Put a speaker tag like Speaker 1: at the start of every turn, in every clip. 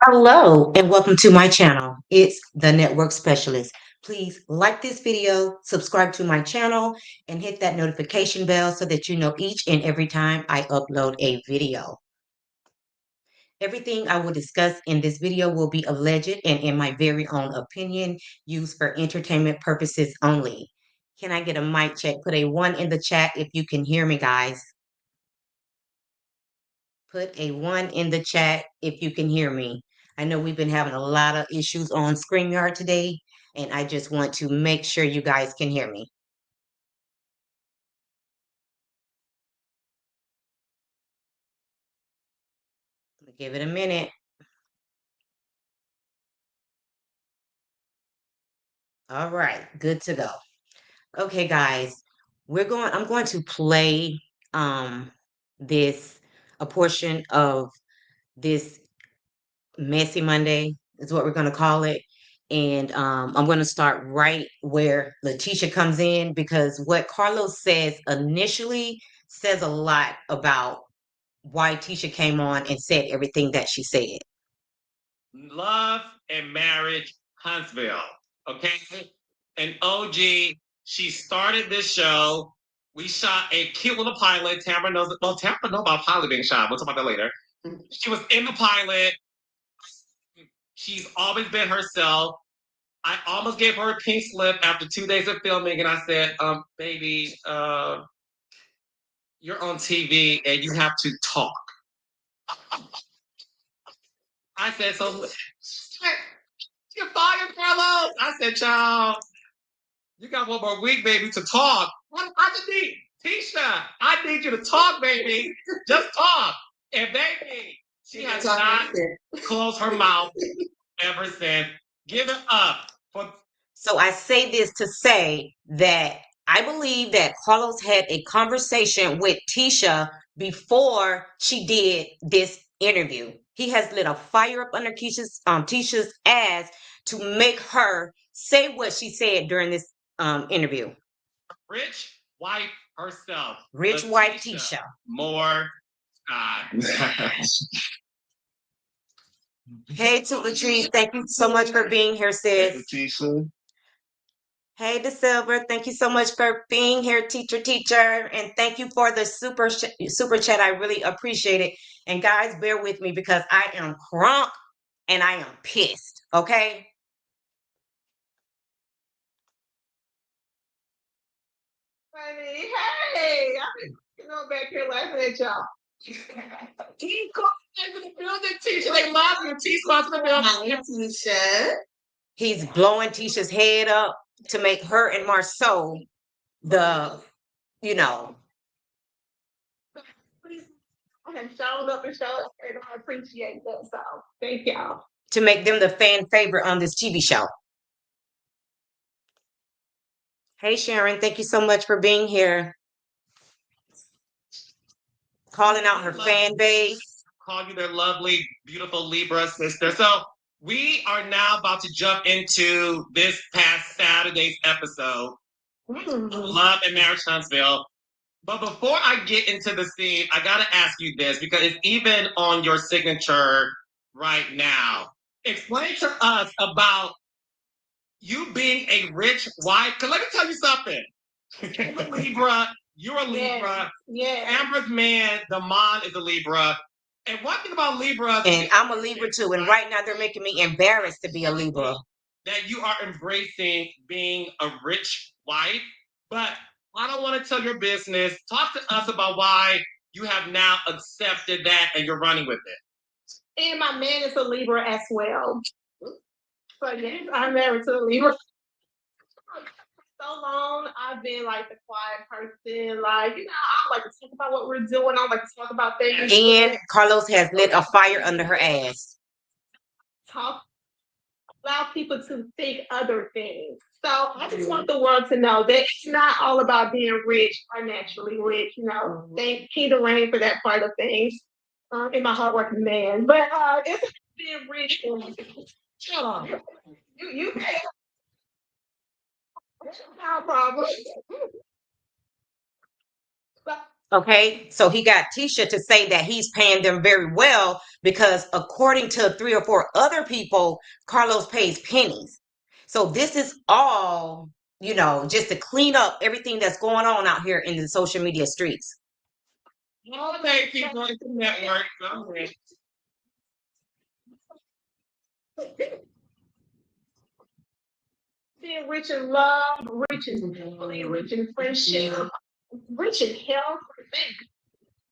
Speaker 1: Hello and welcome to my channel. It's the Network Specialist. Please like this video, subscribe to my channel, and hit that notification bell so that you know each and every time I upload a video. Everything I will discuss in this video will be alleged and in my very own opinion, used for entertainment purposes only. Can I get a mic check? Put a 1 in the chat if you can hear me, guys. Put a 1 in the chat if you can hear me. I know we've been having a lot of issues on StreamYard today, and I just want to make sure you guys can hear me. Give it a minute. All right, good to go. Okay, guys, I'm going to play this a portion of this Messy Monday is what we're going to call it. And I'm going to start right where Latisha comes in because what Carlos says initially says a lot about why Tisha came on and said everything that she said.
Speaker 2: Love and Marriage, Huntsville. Okay? And OG, she started this show. We shot a cute little pilot. Tamara knows about pilot being shot. We'll talk about that later. She was in the pilot. She's always been herself. I almost gave her a pink slip after 2 days of filming, and I said, baby, you're on TV and you have to talk. I said, so you're fired, Carlos. I said, child, you got 1 more week, baby, to talk. What I just need, Tisha, I need you to talk, baby. Just talk. And baby, she has not closed her mouth ever since. Give it up.
Speaker 1: So I say this to say that I believe that Carlos had a conversation with Tisha before she did this interview. He has lit a fire up under Tisha's ass to make her say what she said during this interview.
Speaker 2: Rich wife herself.
Speaker 1: Rich wife Tisha.
Speaker 2: More.
Speaker 1: Hey, to Latrice, thank you so much for being here, sis.
Speaker 3: Tisha.
Speaker 1: Hey, De Silver, thank you so much for being here, teacher, and thank you for the super chat. I really appreciate it. And guys, bear with me because I am crunk and I am pissed. Okay.
Speaker 4: Honey, hey, I'm back here laughing at y'all.
Speaker 2: Keep going to the building, Tisha. They love you.
Speaker 4: Tisha.
Speaker 1: He's blowing Tisha's head up to make her and Marsau the, you know.
Speaker 4: I have showed up and I appreciate that. So thank y'all.
Speaker 1: To make them the fan favorite on this TV show. Hey, Sharon, thank you so much for being here. Calling out her fan base.
Speaker 2: Call you their lovely, beautiful Libra sister. So we are now about to jump into this past Saturday's episode of Love and Marriage Huntsville. But before I get into the scene, I got to ask you this because it's even on your signature right now. Explain to us about you being a rich wife. Because let me tell you something. You're a Libra. You're a Libra.
Speaker 4: Yeah.
Speaker 2: Amber's man, the mom, is a Libra. And one thing about Libra,
Speaker 1: and I'm a Libra too, and right now they're making me embarrassed to be a Libra.
Speaker 2: That you are embracing being a rich wife, but I don't want to tell your business. Talk to us about why you have now accepted that and you're running with it.
Speaker 4: And my man is a Libra as well. So yes, I'm married to a Libra. So long, I've been like the quiet person. Like, I like to talk about what we're doing. I like to talk about things.
Speaker 1: And Carlos has lit a fire under her ass.
Speaker 4: Allow people to think other things. So I just want the world to know that it's not all about being rich or naturally rich. Thank King Rain for that part of things. In my hardworking man, but it's being rich. Shut up. You pay. No problem.
Speaker 1: Okay, so he got Tisha to say that he's paying them very well because according to 3 or 4 other people, Carlos pays pennies. So this is all, just to clean up everything that's going on out here in the social media streets.
Speaker 2: All day people in the network. Okay.
Speaker 4: Being rich in love, rich in family, rich in friendship, rich in health,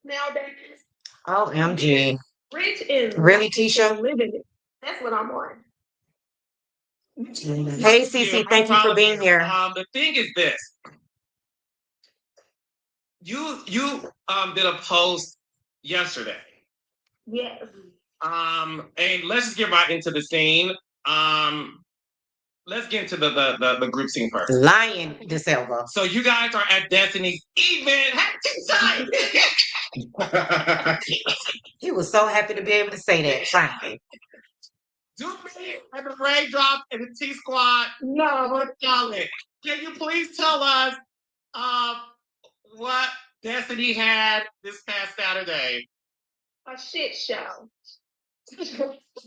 Speaker 4: nowadays.
Speaker 1: OMG.
Speaker 4: Rich in
Speaker 1: Really, Tisha?
Speaker 4: living it. That's what I'm on.
Speaker 1: Hey, Cece, thank you for being here.
Speaker 2: The thing is this. You did a post yesterday.
Speaker 4: Yes.
Speaker 2: And let's just get right into the scene. Let's get into the group scene first.
Speaker 1: Lion DeSilva.
Speaker 2: So you guys are at Destiny's event.
Speaker 1: He was so happy to be able to say that. Finally.
Speaker 2: Do me and the Raindrop and the T Squad.
Speaker 4: No,
Speaker 2: what it? Can you please tell us what Destiny had this past Saturday?
Speaker 4: A shit show.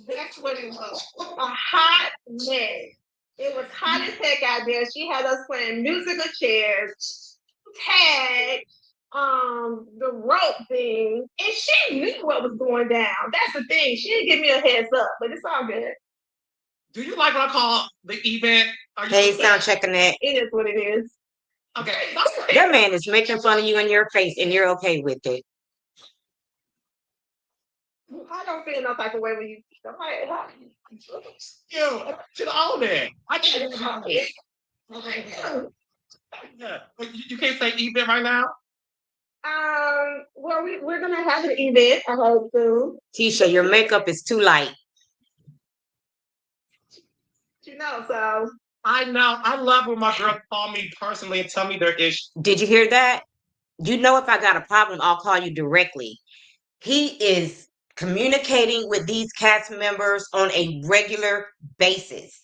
Speaker 4: That's what it was. A hot mess. It was hot as heck out there. She had us playing musical chairs, tag, the rope thing, and she knew what was going down. That's the thing. She didn't give me a heads up, but it's all good.
Speaker 2: Do you like what I call the event?
Speaker 1: Hey, sound checking it.
Speaker 4: It is what it is.
Speaker 2: Okay.
Speaker 1: That man is making fun of you in your face, and you're okay with it.
Speaker 4: I don't feel no type of way when you.
Speaker 2: You should own it. I can't own it. Yeah, you can't say event right now.
Speaker 4: Well, we're gonna have an event. I hope so.
Speaker 1: Tisha, your makeup is too light.
Speaker 4: So
Speaker 2: I know. I love when my girls call me personally and tell me their issue.
Speaker 1: Did you hear that? If I got a problem, I'll call you directly. He is communicating with these cast members on a regular basis.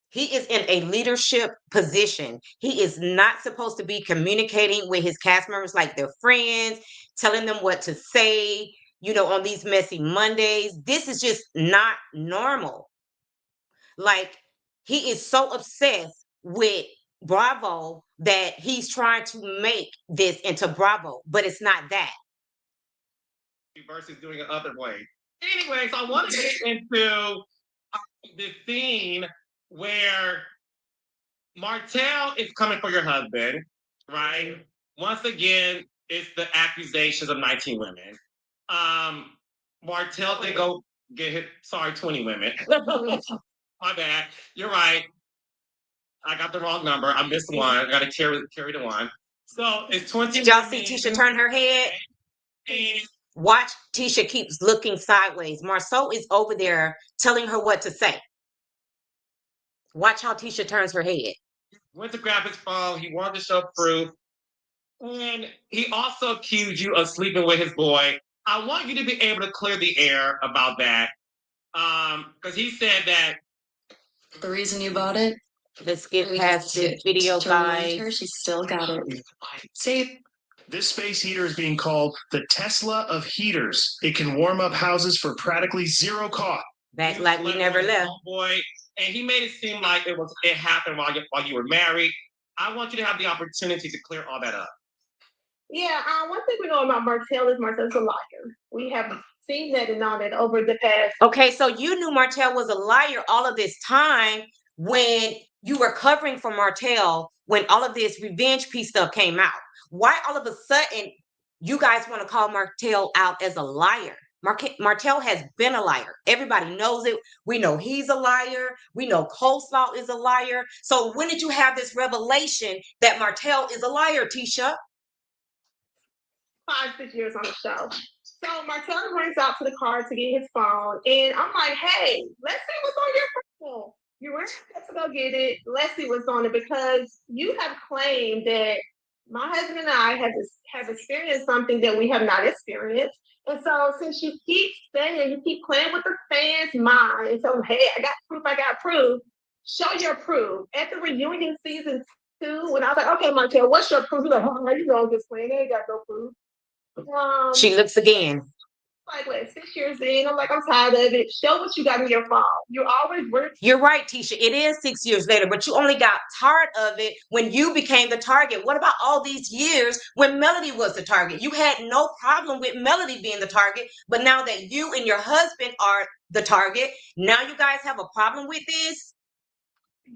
Speaker 1: He is in a leadership position. He is not supposed to be communicating with his cast members like they're friends, telling them what to say, on these messy Mondays. This is just not normal. Like, he is so obsessed with Bravo that he's trying to make this into Bravo, but it's not that.
Speaker 2: Versus doing it other way. Anyways, I want to get into this scene where Martel is coming for your husband, right? Once again, it's the accusations of 19 women. Martel did go get hit. Sorry, 20 women. My bad. You're right. I got the wrong number. I missed one. I got to carry the one. So it's 20.
Speaker 1: Did y'all see Tisha turn her head? Watch, Tisha keeps looking sideways. Marsau is over there telling her what to say. Watch how Tisha turns her head.
Speaker 2: Went to grab his phone. He wanted to show proof. And he also accused you of sleeping with his boy. I want you to be able to clear the air about that. Because he said that
Speaker 3: the reason you bought it.
Speaker 1: Let's get past this video, guys.
Speaker 3: She still got it. See?
Speaker 5: This space heater is being called the Tesla of heaters. It can warm up houses for practically zero cost.
Speaker 1: Back like we never left.
Speaker 2: Boy, and he made it seem like it happened while you were married. I want you to have the opportunity to clear all that up.
Speaker 4: Yeah, one thing we know about Martel is Martel's a liar. We have seen that and known that over the past.
Speaker 1: Okay, so you knew Martel was a liar all of this time when you were covering for Martel when all of this revenge piece stuff came out. Why all of a sudden you guys want to call Martel out as a liar? Martel has been a liar. Everybody knows it. We know he's a liar. We know Coleslaw is a liar. So when did you have this revelation that Martel is a liar, Tisha?
Speaker 4: 5-6 years on the show. So Martel runs out to the car to get his phone, and I'm like, "Hey, let's see what's on your phone. You were to go get it. Let's see what's on it because you have claimed that my husband and I have experienced something that we have not experienced. And so since you keep saying, you keep playing with the fans' mind, and so, hey, I got proof, show your proof. At the reunion season 2, when I was like, okay, Martel, what's your proof? He's like, oh, you know, I'm just playing. They ain't got no proof.
Speaker 1: She looks again.
Speaker 4: Like what, 6 years in? I'm like, I'm tired of it. Show what you got in your phone. You're always working.
Speaker 1: You're right, Tisha. It is 6 years later, but you only got tired of it when you became the target. What about all these years when Melody was the target? You had no problem with Melody being the target, but now that you and your husband are the target, now you guys have a problem with this?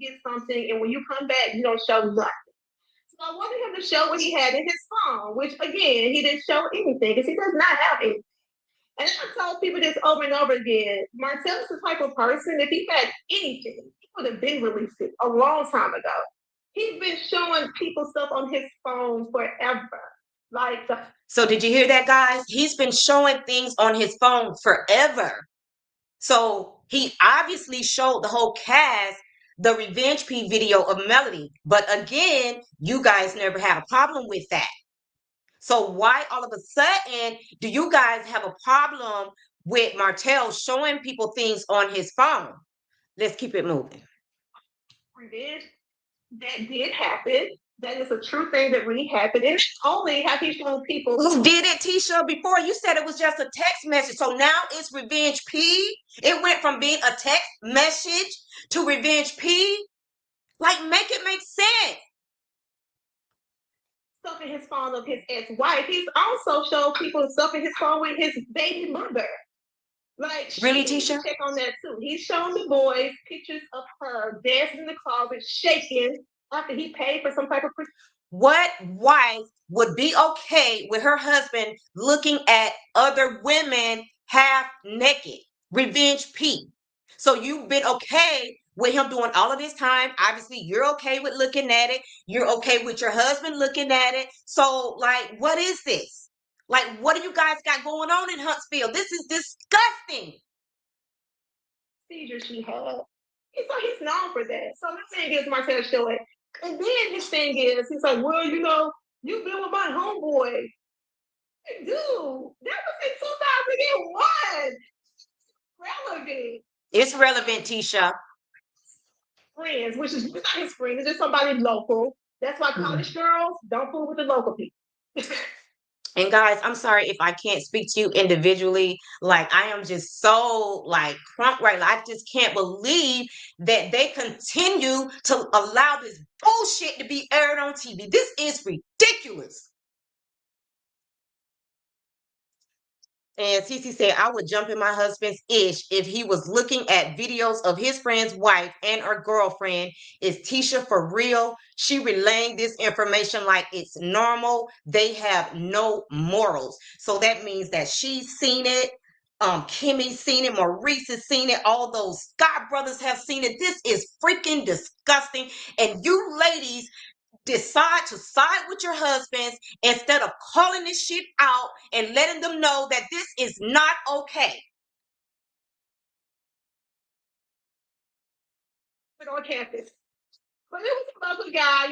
Speaker 4: Get something, and when you come back, you don't show nothing. So I wanted him to show what he had in his phone, which again, he didn't show anything because he does not have anything. And I told people this over and over again. Martel is the type of person, if he had anything, he would have been released it a long time ago. He's been showing people stuff on his phone forever. Like the
Speaker 1: So did you hear that, guys? He's been showing things on his phone forever. So he obviously showed the whole cast the Revenge P video of Melody. But again, you guys never had a problem with that. So why all of a sudden do you guys have a problem with Martel showing people things on his phone? Let's keep it moving.
Speaker 4: revenge that did happen. That is a true thing that really happened. And only have he shown people
Speaker 1: Who did it, Tisha? Before you said it was just a text message. So now it's Revenge P. It went from being a text message to Revenge P. Like, make it make sense.
Speaker 4: stuff in his phone of his ex-wife. He's also showed people stuff in his phone with his baby mother. Like,
Speaker 1: Really,
Speaker 4: she needs to
Speaker 1: Tisha?
Speaker 4: check on that too. He's shown the boys pictures of her dancing in the closet, shaking after he paid for some type of.
Speaker 1: What wife would be okay with her husband looking at other women half naked? Revenge P. So you've been okay with him doing all of this time. Obviously, you're okay with looking at it. You're okay with your husband looking at it. So, like, what is this? Like, what do you guys got going on in Huntsville? This is disgusting.
Speaker 4: Procedure she had. So he's known for that. So my thing is Martel show it. And then his thing is, he's like, well, you've been with my homeboy. Dude, that was in 2001. Relevant.
Speaker 1: It's relevant, Tisha.
Speaker 4: Friends, which is not his friend, it's just somebody local. That's why college girls don't fool with the local people.
Speaker 1: And guys, I'm sorry if I can't speak to you individually. Like, I am just so like crunk right now. I just can't believe that they continue to allow this bullshit to be aired on TV. This is ridiculous. And Cece said, I would jump in my husband's ish if he was looking at videos of his friend's wife and her girlfriend. Is Tisha for real? She relaying this information like it's normal. They have no morals. So that means that she's seen it. Kimmy's seen it. Maurice has seen it. All those Scott brothers have seen it. This is freaking disgusting. And you ladies decide to side with your husbands instead of calling this shit out and letting them know that this is not okay.
Speaker 4: On campus. But it was a local guy,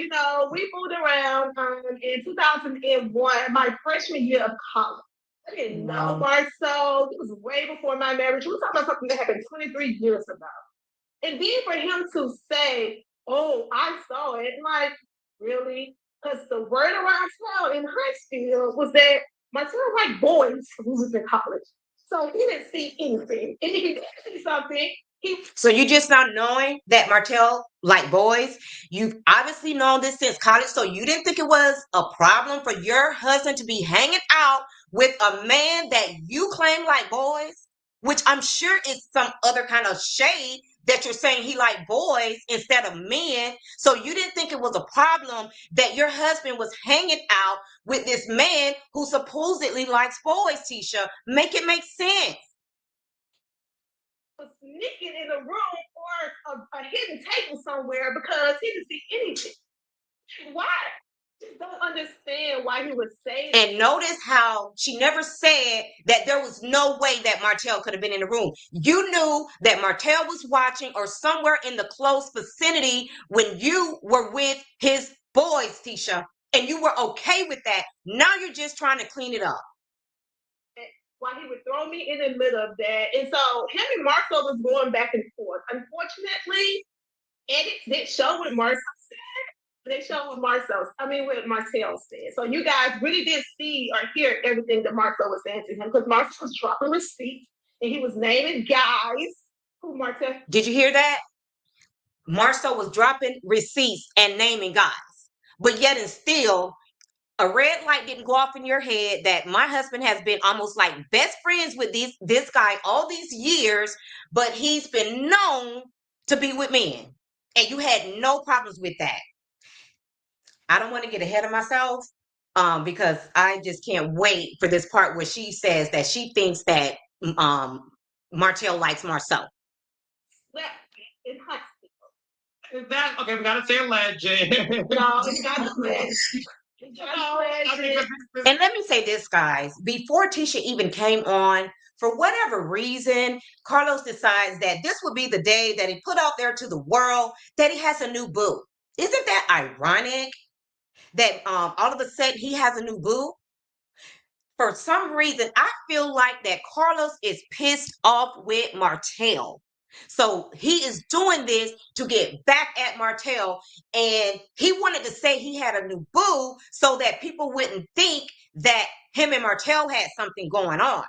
Speaker 4: we moved around in 2001, my freshman year of college. I didn't know Marsau. It was way before my marriage. We were talking about something that happened 23 years ago. And then for him to say, oh, I saw it, like, really? Because the word around town in Huntsville was that Martel liked boys who was in college. So he didn't see anything. And if he did see something,
Speaker 1: so you just not knowing that Martel like boys, you've obviously known this since college, so you didn't think it was a problem for your husband to be hanging out with a man that you claim like boys, which I'm sure is some other kind of shade that you're saying he like boys instead of men. So you didn't think it was a problem that your husband was hanging out with this man who supposedly likes boys, Tisha. Make it make sense.
Speaker 4: Sneaking in a room or a hidden table somewhere because he didn't see anything. Why? Just don't understand why he would say that.
Speaker 1: And notice how she never said that there was no way that Martel could have been in the room. You knew that Martel was watching or somewhere in the close vicinity when you were with his boys, Tisha, and you were okay with that. Now you're just trying to clean it up.
Speaker 4: Why he would throw me in the middle of that. And so him and Marsau was going back and forth. Unfortunately, edits didn't show what Marsau said. They show what what Martel said. So you guys really did see or hear everything that Marcel was saying to him because Marcel was dropping receipts and he was naming guys who Martel.
Speaker 1: Did you hear that? Marsau was dropping receipts and naming guys. But yet and still, a red light didn't go off in your head that my husband has been almost like best friends with this guy all these years, but he's been known to be with men. And you had no problems with that. I don't want to get ahead of myself because I just can't wait for this part where she says that she thinks that um, Martel likes Marsau.
Speaker 4: In high
Speaker 2: Is that okay? We gotta say alleged.
Speaker 4: No, it's not alleged.
Speaker 1: And let me say this, guys. Before Tisha even came on, for whatever reason, Carlos decides that this would be the day that he put out there to the world that he has a new boo. Isn't that ironic that all of a sudden he has a new boo? For some reason, I feel like that Carlos is pissed off with Martel. So he is doing this to get back at Martel. And he wanted to say he had a new boo so that people wouldn't think that him and Martel had something going on.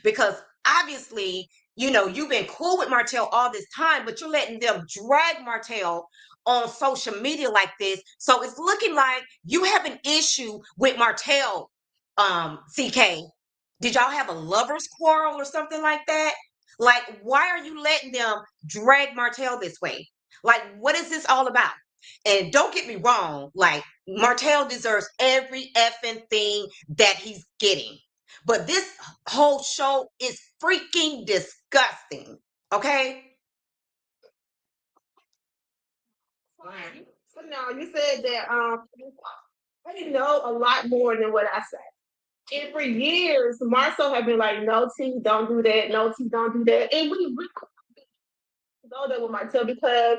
Speaker 1: Because obviously, you've been cool with Martel all this time, but you're letting them drag Martel on social media like this. So it's looking like you have an issue with Martel, CK. Did y'all have a lover's quarrel or something like that? Like, why are you letting them drag Martel this way? Like, what is this all about? And don't get me wrong, like, Martel deserves every effing thing that he's getting. But this whole show is freaking disgusting. Okay?
Speaker 4: So now you said that I didn't know a lot more than what I said. And for years, Marcel had been like, no, T, don't do that. No, T, don't do that. And we really know that with Marcel because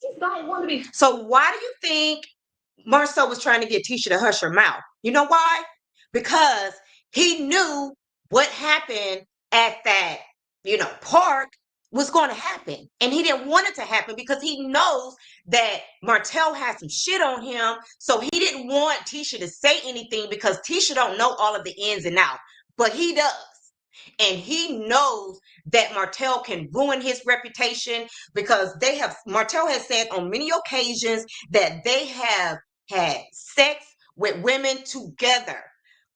Speaker 4: just don't want to be.
Speaker 1: So why do you think Marcel was trying to get Tisha to hush her mouth? You know why? Because he knew what happened at that, park was going to happen. And he didn't want it to happen because he knows that Martel has some shit on him. So he didn't want Tisha to say anything because Tisha don't know all of the ins and outs, but he does. And he knows that Martel can ruin his reputation because Martel has said on many occasions that they have had sex with women together.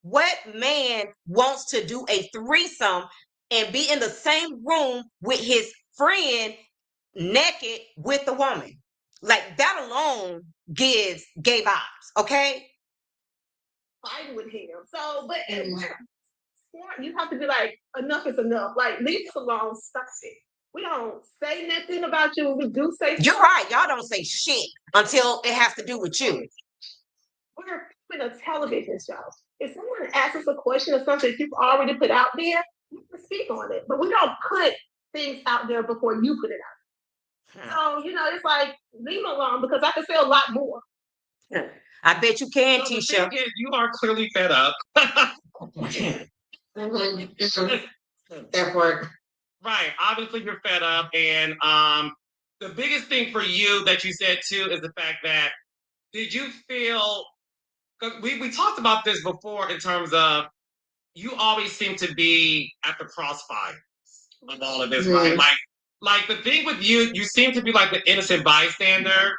Speaker 1: What man wants to do a threesome and be in the same room with his friend naked with the woman? Like, that alone gives gay vibes, okay?
Speaker 4: Fighting with him. So, but you have to be like, enough is enough. Like, leave us alone. Stop it. We don't say nothing about you. We do say.
Speaker 1: You're right. Y'all don't say shit until it has to do with you.
Speaker 4: We're in a television show. If someone asks us a question or something that you've already put out there, you can speak on it. But we don't put things out there before you put it out. So, it's like, leave me alone because I can say a lot more.
Speaker 1: I bet you can,
Speaker 2: So
Speaker 1: Tisha.
Speaker 2: You are clearly fed up.
Speaker 1: That work.
Speaker 2: Right. Obviously, you're fed up. And the biggest thing for you that you said, too, is the fact that did you feel, because we talked about this before in terms of you always seem to be at the crossfire of all of this, right? Like the thing with you, you seem to be like the innocent bystander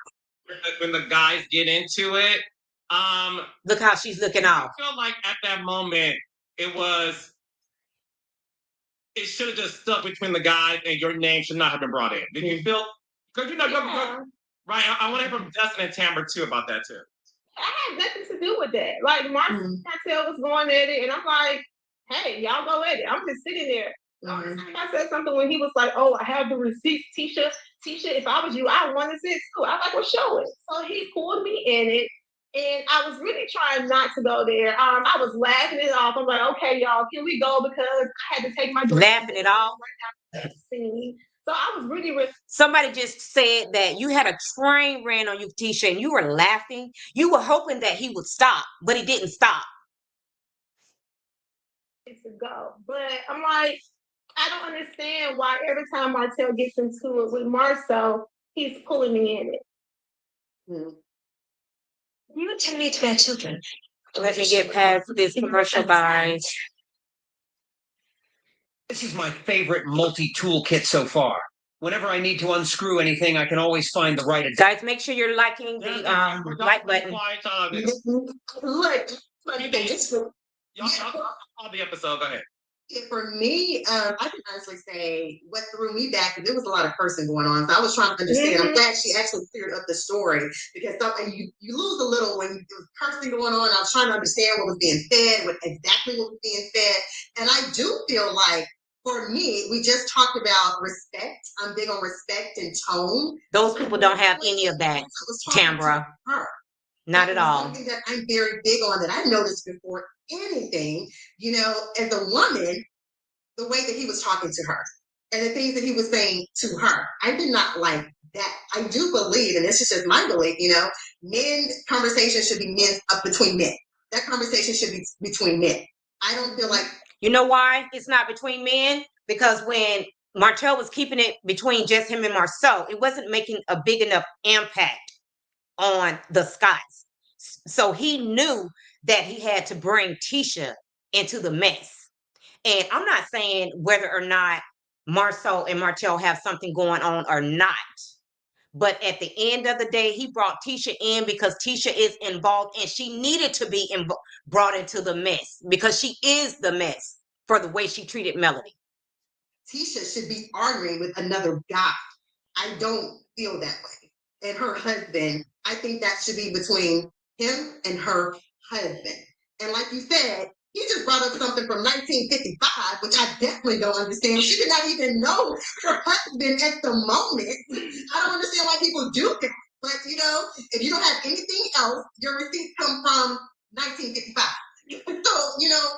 Speaker 2: when the guys get into it.
Speaker 1: Look how she's looking off.
Speaker 2: I feel like at that moment, it should have just stuck between the guys and your name should not have been brought in. Did you feel, because right, I want to hear from Dustin and Tamber too about that too.
Speaker 4: I had nothing to do with that. Like, Martel was going at it, and I'm like, hey, y'all go at it. I'm just sitting there. I said something when he was like, oh, I have the receipts, Tisha, if I was you, I would want to see it too. I was like, well, show it. So he pulled me in it, and I was really trying not to go there. I was laughing it off. I'm like, okay, y'all, here we go, because I had to take my
Speaker 1: laughing it off.
Speaker 4: So I was really.
Speaker 1: Somebody just said that you had a train ran on you, Tisha, and you were laughing. You were hoping that he would stop, but he didn't stop.
Speaker 4: To go, but I'm like, I don't understand why every time Martel gets into it with Marsau, he's pulling me in it.
Speaker 3: You intend me to bear children?
Speaker 1: Let me get past this commercial, guys.
Speaker 6: This is my favorite multi-tool kit so far. Whenever I need to unscrew anything, I can always find the right.
Speaker 1: Guys, make sure you're liking the like button.
Speaker 2: Look, funny thing. Y'all on the episode. Go ahead.
Speaker 7: For me, I can honestly say what threw me back, because there was a lot of cursing going on. So I was trying to understand. I'm glad she actually cleared up the story, because you lose a little when there was cursing going on. I was trying to understand what was being said, exactly what was being said. And I do feel like, for me, we just talked about respect. I'm big on respect and tone.
Speaker 1: Those people don't have any of that, Tambra. Not at all.
Speaker 7: Something that I'm very big on, that I noticed before anything, as a woman, the way that he was talking to her and the things that he was saying to her, I did not like that. I do believe, and this is just my belief, men's conversation should be between men. That conversation should be between men. I don't feel like.
Speaker 1: You know why it's not between men? Because when Martel was keeping it between just him and Marsau, it wasn't making a big enough impact on the Scots. So he knew that he had to bring Tisha into the mess. And I'm not saying whether or not Marsau and Martel have something going on or not. But at the end of the day, he brought Tisha in because Tisha is involved, and she needed to be brought into the mess because she is the mess for the way she treated Melody.
Speaker 7: Tisha should be arguing with another guy. I don't feel that way. And her husband, I think that should be between him and her husband. And like you said, you just brought up something from 1955, which I definitely don't understand. She did not even know her husband at the moment. I don't understand why people do that. But, if you don't have anything else, your receipts come from 1955. So,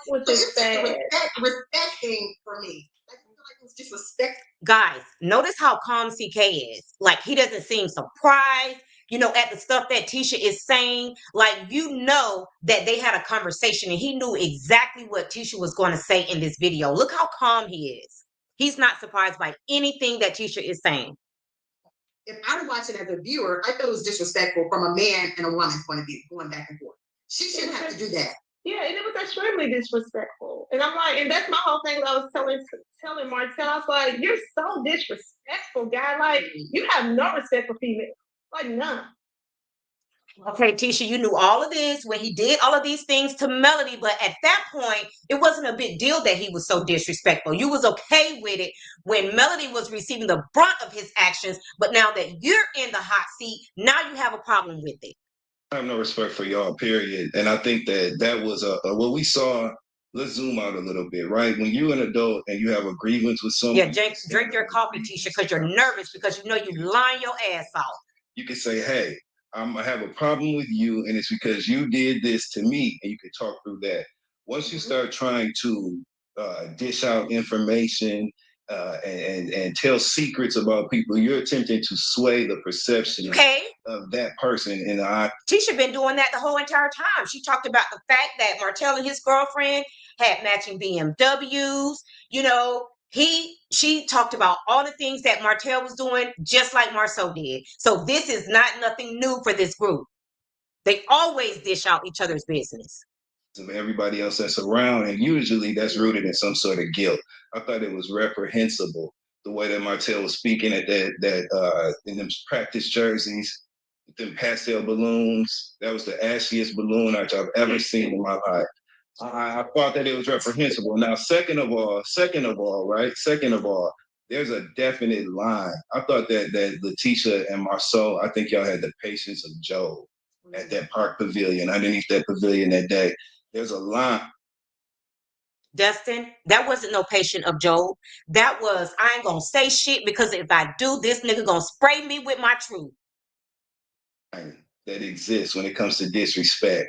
Speaker 4: Which is
Speaker 7: it's just a respect thing for me. I feel like it's just respect.
Speaker 1: Guys, notice how calm CK is. Like, he doesn't seem surprised, at the stuff that Tisha is saying. Like, that they had a conversation and he knew exactly what Tisha was going to say in this video. Look how calm he is. He's not surprised by anything that Tisha is saying.
Speaker 7: If I was watching as a viewer, I thought it was disrespectful from a man and a woman's point of view, going back and forth. She shouldn't have to do that.
Speaker 4: Yeah, and it was extremely disrespectful. And I'm like, and that's my whole thing that I was telling Martel. I was like, you're so disrespectful, guy. Like, you have no respect for females. Like, none.
Speaker 1: Okay, Tisha, you knew all of this when he did all of these things to Melody, but at that point, it wasn't a big deal that he was so disrespectful. You was okay with it when Melody was receiving the brunt of his actions, but now that you're in the hot seat, now you have a problem with it.
Speaker 8: I have no respect for y'all, period. And I think that was what we saw. Let's zoom out a little bit, right? When you're an adult and you have a grievance with someone.
Speaker 1: Yeah, drink your coffee, Tisha, because you're nervous, because you lying your ass off.
Speaker 8: You can say, hey, I have a problem with you, and it's because you did this to me, and you can talk through that. Once you start trying to dish out information and tell secrets about people, you're attempting to sway the perception of that person. And
Speaker 1: Tisha been doing that the whole entire time. She talked about the fact that Martel and his girlfriend had matching BMWs. She talked about all the things that Martel was doing, just like Marsau did. So this is not nothing new for this group. They always dish out each other's business.
Speaker 8: Of everybody else that's around, and usually that's rooted in some sort of guilt. I thought it was reprehensible the way that Martel was speaking at that in them practice jerseys, them pastel balloons. That was the ashiest balloon arch I've ever seen in my life. I thought that it was reprehensible. Now, second of all, there's a definite line. I thought that Latisha and Marsau, I think y'all had the patience of Job at that park pavilion, underneath that pavilion that day. There's a line.
Speaker 1: Dustin, that wasn't no patient of Job. That was, I ain't gonna say shit, because if I do, this nigga gonna spray me with my truth.
Speaker 8: That exists when it comes to disrespect.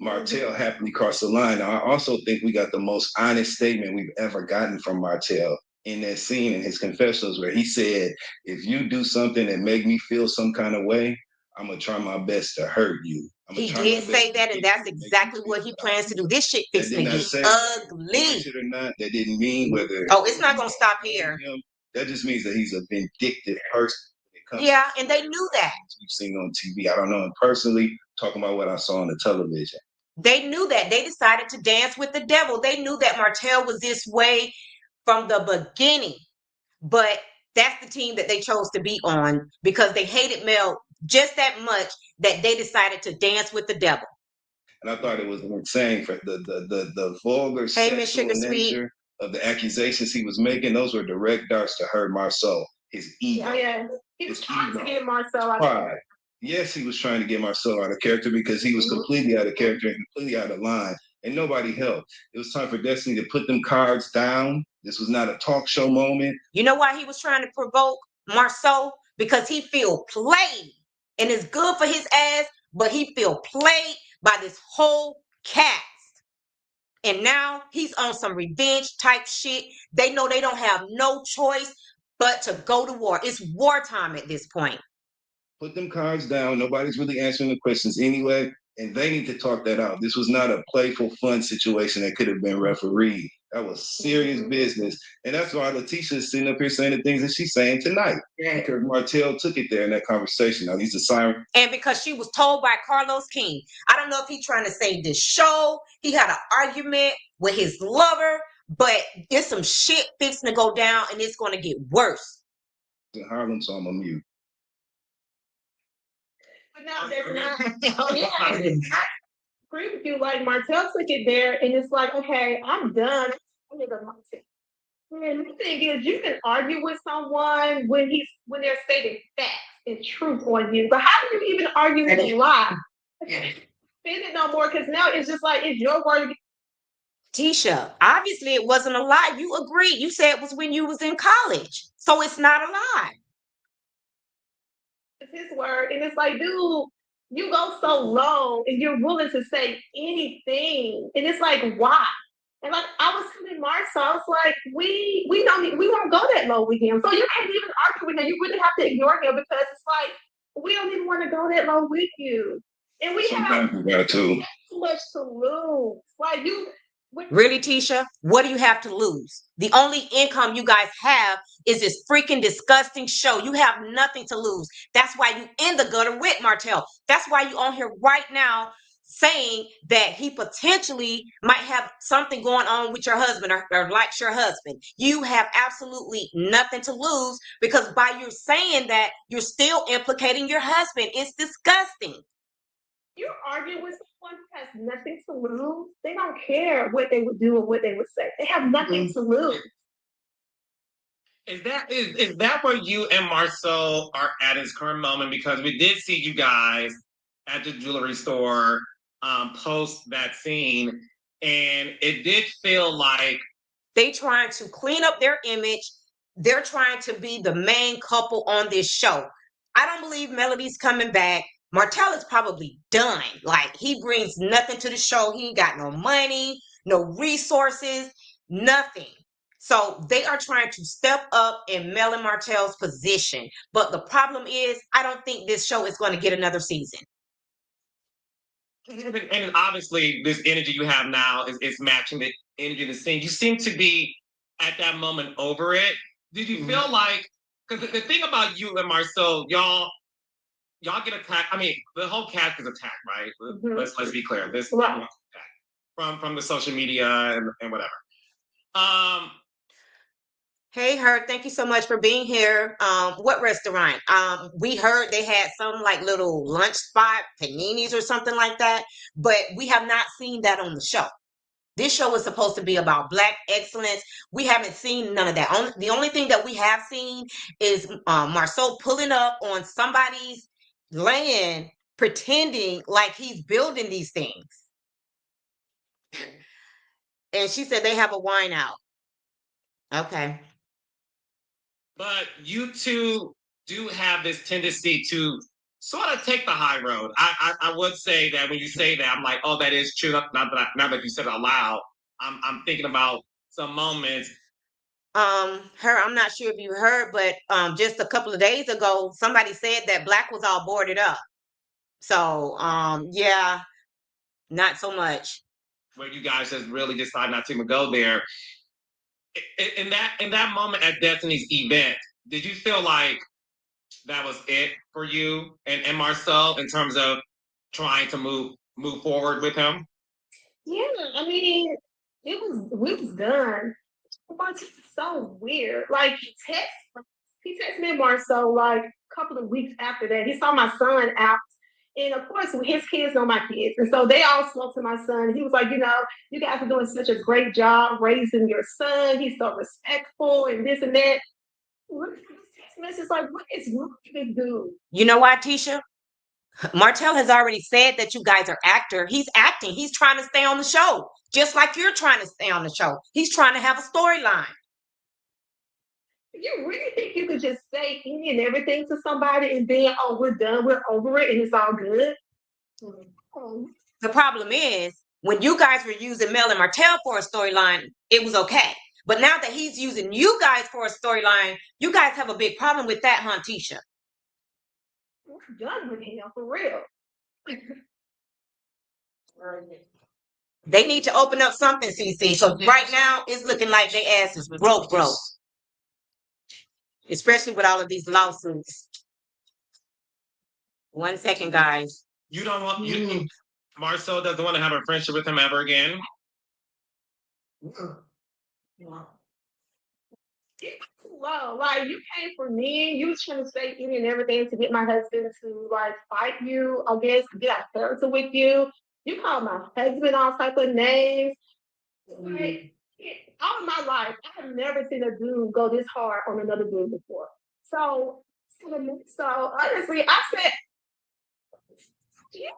Speaker 8: Martel happily crossed the line. Now, I also think we got the most honest statement we've ever gotten from Martel in that scene in his confessionals, where he said, if you do something that make me feel some kind of way, I'm going to try my best to hurt you.
Speaker 1: He did say that, and that's exactly what he plans to do. This shit fixing to get ugly.
Speaker 8: Or not, that didn't mean whether.
Speaker 1: Oh, it's not going to stop here.
Speaker 8: That just means that he's a vindictive person.
Speaker 1: Yeah, and they knew that.
Speaker 8: We've seen on TV. I don't know him personally, talking about what I saw on the television.
Speaker 1: They knew that. They decided to dance with the devil. They knew that Martel was this way from the beginning. But that's the team that they chose to be on because they hated Mel just that much that they decided to dance with the devil.
Speaker 8: And I thought it was insane for the vulgar
Speaker 1: Hey, Miss
Speaker 8: sexual
Speaker 1: Sugar Sweet.
Speaker 8: nature of the accusations he was making. Those were direct darts to hurt Marsau, his ego.
Speaker 4: Oh, yeah. He was
Speaker 8: His
Speaker 4: trying to
Speaker 8: ego.
Speaker 4: get Marsau out of
Speaker 8: Pride. Yes, he was trying to get Marsau out of character because he was completely out of character and completely out of line, and nobody helped. It was time for Destiny to put them cards down. This was not a talk show moment.
Speaker 1: You know why he was trying to provoke Marsau? Because he feel played, and it's good for his ass, but he feel played by this whole cast. And now he's on some revenge type shit. They know they don't have no choice but to go to war. It's wartime at this point.
Speaker 8: Put them cards down. Nobody's really answering the questions anyway, and they need to talk that out. This was not a playful, fun situation that could have been refereed. That was serious business, and that's why Latisha is sitting up here saying the things that she's saying tonight. Yeah. Because Martel took it there in that conversation. Now he's a siren,
Speaker 1: and because she was told by Carlos King. I don't know if he's trying to save this show. He had an argument with his lover, but there's some shit fixing to go down, and it's going to get worse.
Speaker 8: In Harlem, so I'm a mute.
Speaker 4: But now there's not. Yeah, I agree with you. Like Martel took it there, and it's like, okay, I'm done. And the thing is, you can argue with someone when they're stating facts and truth on you, but how do you even argue with a lie? Spin it no more, because now it's just like it's your word.
Speaker 1: Tisha, obviously it wasn't a lie. You agreed. You said it was when you was in college, so it's not a lie.
Speaker 4: It's his word, and it's like, dude, you go so low, and you're willing to say anything, and it's like, why? And like I was telling Marsau, I was like, we won't go that low with him. So you can't even argue with him. You really have to ignore him because it's like we don't even want to go that low with you. And we have too much to lose. Like
Speaker 1: really, Tisha, what do you have to lose? The only income you guys have is this freaking disgusting show. You have nothing to lose. That's why you in the gutter with Martel. That's why you on here right now saying that he potentially might have something going on with your husband or likes your husband. You have absolutely nothing to lose because by you saying that, you're still implicating your husband. It's disgusting.
Speaker 4: You're arguing with someone who has nothing to lose. They don't care what they would do or what they would say. They have nothing to lose.
Speaker 2: Is that where you and Marsau are at his current moment? Because we did see you guys at the jewelry store post that scene, and it did feel like
Speaker 1: they trying to clean up their image. They're trying to be the main couple on this show. I don't believe Melody's coming back. Martel is probably done. Like he brings nothing to the show. He ain't got no money, no resources, nothing. So they are trying to step up in Mel and Martel's position. But the problem is, I don't think this show is going to get another season.
Speaker 2: And obviously, this energy you have now is matching the energy of the scene. You seem to be at that moment over it. Did you feel like? Because the thing about you and Marsau, y'all get attacked. I mean, the whole cast is attacked, right? Let's be clear. This attack from the social media and whatever.
Speaker 1: Hey, Herb, thank you so much for being here. What restaurant? We heard they had some like little lunch spot, paninis or something like that, but we have not seen that on the show. This show is supposed to be about Black excellence. We haven't seen none of that. The only thing that we have seen is Marsau pulling up on somebody's land, pretending like he's building these things. And she said they have a wine out. Okay.
Speaker 2: But you two do have this tendency to sort of take the high road. I would say that when you say that, I'm like, oh, that is true. Not that you said it out loud. I'm thinking about some moments.
Speaker 1: I'm not sure if you heard, but just a couple of days ago, somebody said that Black was all boarded up. So yeah, not so much.
Speaker 2: Where you guys just really decide not to even go there. In that moment at Destiny's event, did you feel like that was it for you and Marsau in terms of trying to move forward with him?
Speaker 4: Yeah, I mean, we was done. But it's so weird. Like he texted me Marsau like a couple of weeks after that. He saw my son out. And of course, his kids know my kids. And so they all spoke to my son. He was like, you guys are doing such a great job raising your son. He's so respectful and this and that. Look at this text message. Like, what is wrong with this dude?
Speaker 1: You know why, Tisha? Martel has already said that you guys are actor. He's acting. He's trying to stay on the show, just like you're trying to stay on the show. He's trying to have a storyline.
Speaker 4: You really think you could just say any and everything to somebody and then, oh, we're done, we're over it, and it's all good?
Speaker 1: The problem is, when you guys were using Mel and Martel for a storyline, it was okay. But now that he's using you guys for a storyline, you guys have a big problem with that, huh, Tisha?
Speaker 4: We're done with him, for real.
Speaker 1: They need to open up something, CC. So right now, it's looking like their ass is broke. Especially with all of these lawsuits. 1 second, guys.
Speaker 2: You don't want Marsau doesn't want to have a friendship with him ever again.
Speaker 4: Low. Like, you came for me. You was trying to say any and everything to get my husband to like fight you, I guess, get out of character with you. You called my husband all type of names. Like, all of my life, I have never seen a dude go this hard on another dude before. So honestly, I said, yeah,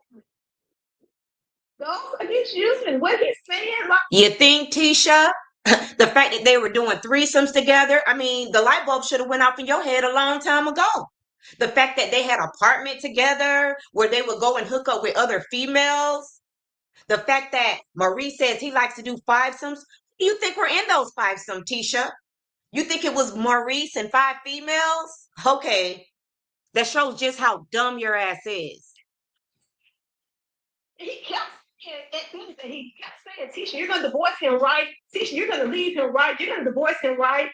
Speaker 4: go against you and what he's saying. Like,
Speaker 1: You think, Tisha? The fact that they were doing threesomes together, I mean, the light bulb should have went off in your head a long time ago. The fact that they had an apartment together where they would go and hook up with other females. The fact that Maurice says he likes to do fivesomes. You think we're in those fivesomes, Tisha? You think it was Maurice and 5 females? Okay. That shows just how dumb your ass is.
Speaker 4: he kept saying, Tisha, you're gonna divorce him, right? Tisha, you're gonna leave him, right? You're gonna divorce him, right?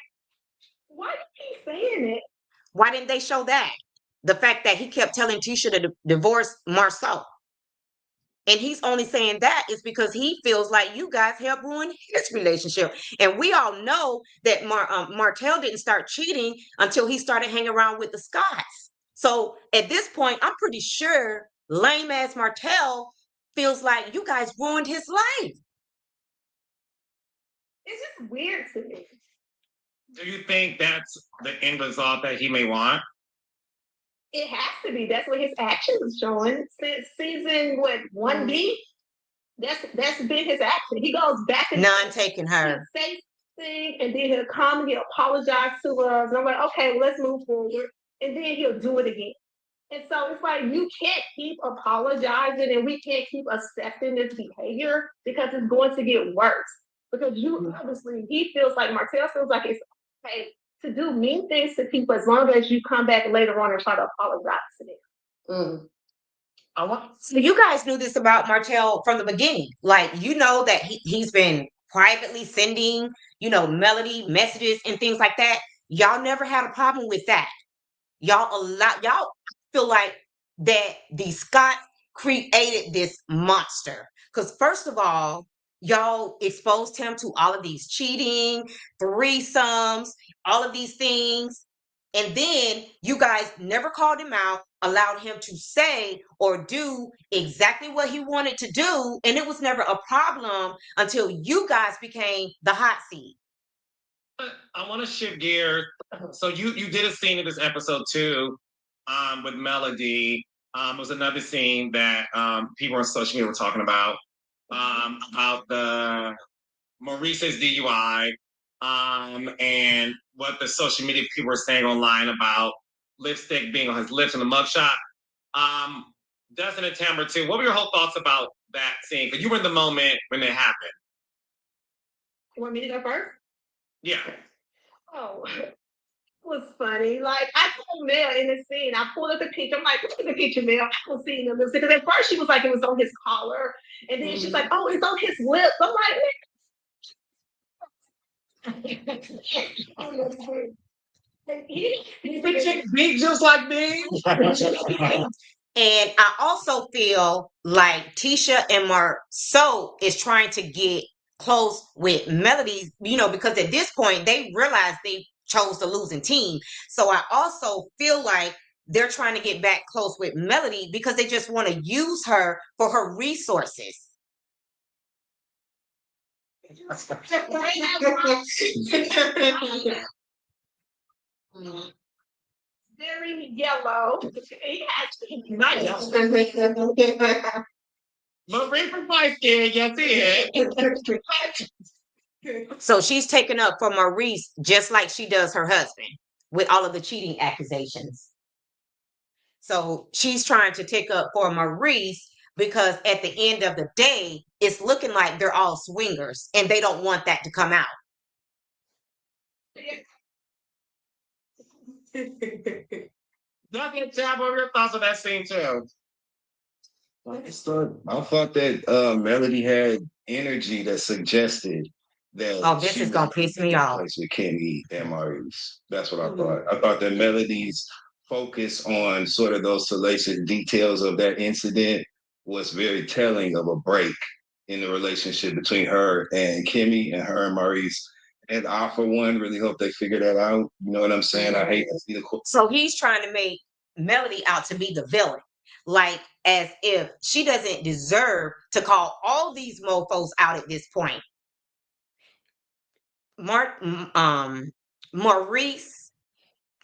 Speaker 4: Why did he keep saying it?
Speaker 1: Why didn't they show that? The fact that he kept telling Tisha to divorce Marsau. And he's only saying that is because he feels like you guys helped ruin his relationship. And we all know that Martel didn't start cheating until he started hanging around with the Scotts. So at this point, I'm pretty sure lame ass Martel feels like you guys ruined his life.
Speaker 4: It's just weird to me.
Speaker 2: Do you think that's the end result that he may want?
Speaker 4: It has to be. That's what his actions are showing. Since season 1B, that's been his action. He goes back and
Speaker 1: None taking her.
Speaker 4: Say thing, and then he'll come and he'll apologize to us. And I'm like, okay, well, let's move forward. And then he'll do it again. And so it's like you can't keep apologizing and we can't keep accepting this behavior because it's going to get worse. Because you obviously, he feels like Martel feels like it's okay to do mean things to people as long as you come back later on and try to apologize to them.
Speaker 1: So you guys knew this about Martel from the beginning. Like, you know that he's been privately sending, Melody messages and things like that. Y'all never had a problem with that. Y'all feel like that the Scott created this monster. Because first of all, y'all exposed him to all of these cheating, threesomes, all of these things. And then you guys never called him out, allowed him to say or do exactly what he wanted to do. And it was never a problem until you guys became the hot seat.
Speaker 2: I want to shift gears. So you did a scene in this episode too, with Melody. It was another scene that people on social media were talking about the Maurice's DUI, and what the social media people were saying online about lipstick being on his lips in the mugshot. Dustin and Tamara too. What were your whole thoughts about that scene? Because you were in the moment when it happened.
Speaker 4: You want me to go first?
Speaker 2: Yeah.
Speaker 4: Oh, it was funny. Like, I told Mel in the scene, I pulled up the picture. I'm like, look at the picture, Mel. I don't see the lipstick. Because at first she was like, it was on his collar. And then she's like, oh, it's on his lips. I'm like,
Speaker 2: Big just like me.
Speaker 1: And I also feel like Tisha and Marsau is trying to get close with Melody, because at this point they realize they chose the losing team. So I also feel like they're trying to get back close with Melody because they just want to use her for her resources.
Speaker 4: Very yellow. It has to be nice.
Speaker 2: Maurice is light skinned, yes, he is.
Speaker 1: So she's taken up for Maurice just like she does her husband with all of the cheating accusations. So she's trying to take up for Maurice because at the end of the day, it's looking like they're all swingers and they don't want that to come out.
Speaker 2: Nothing, Chad, what were your thoughts on that scene, too?
Speaker 8: I thought that Melody had energy that suggested that
Speaker 1: Oh, this
Speaker 8: she
Speaker 1: is
Speaker 8: was
Speaker 1: gonna
Speaker 8: in
Speaker 1: piss
Speaker 8: a
Speaker 1: me
Speaker 8: good
Speaker 1: off.
Speaker 8: place with Kenny and Maurice. That's what I thought. I thought that Melody's focus on sort of those salacious details of that incident was very telling of a break in the relationship between her and Kimmy and her and Maurice. And I, for one, really hope they figure that out. You know what I'm saying? I hate to see the
Speaker 1: So he's trying to make Melody out to be the villain, like as if she doesn't deserve to call all these mofos out at this point. Maurice,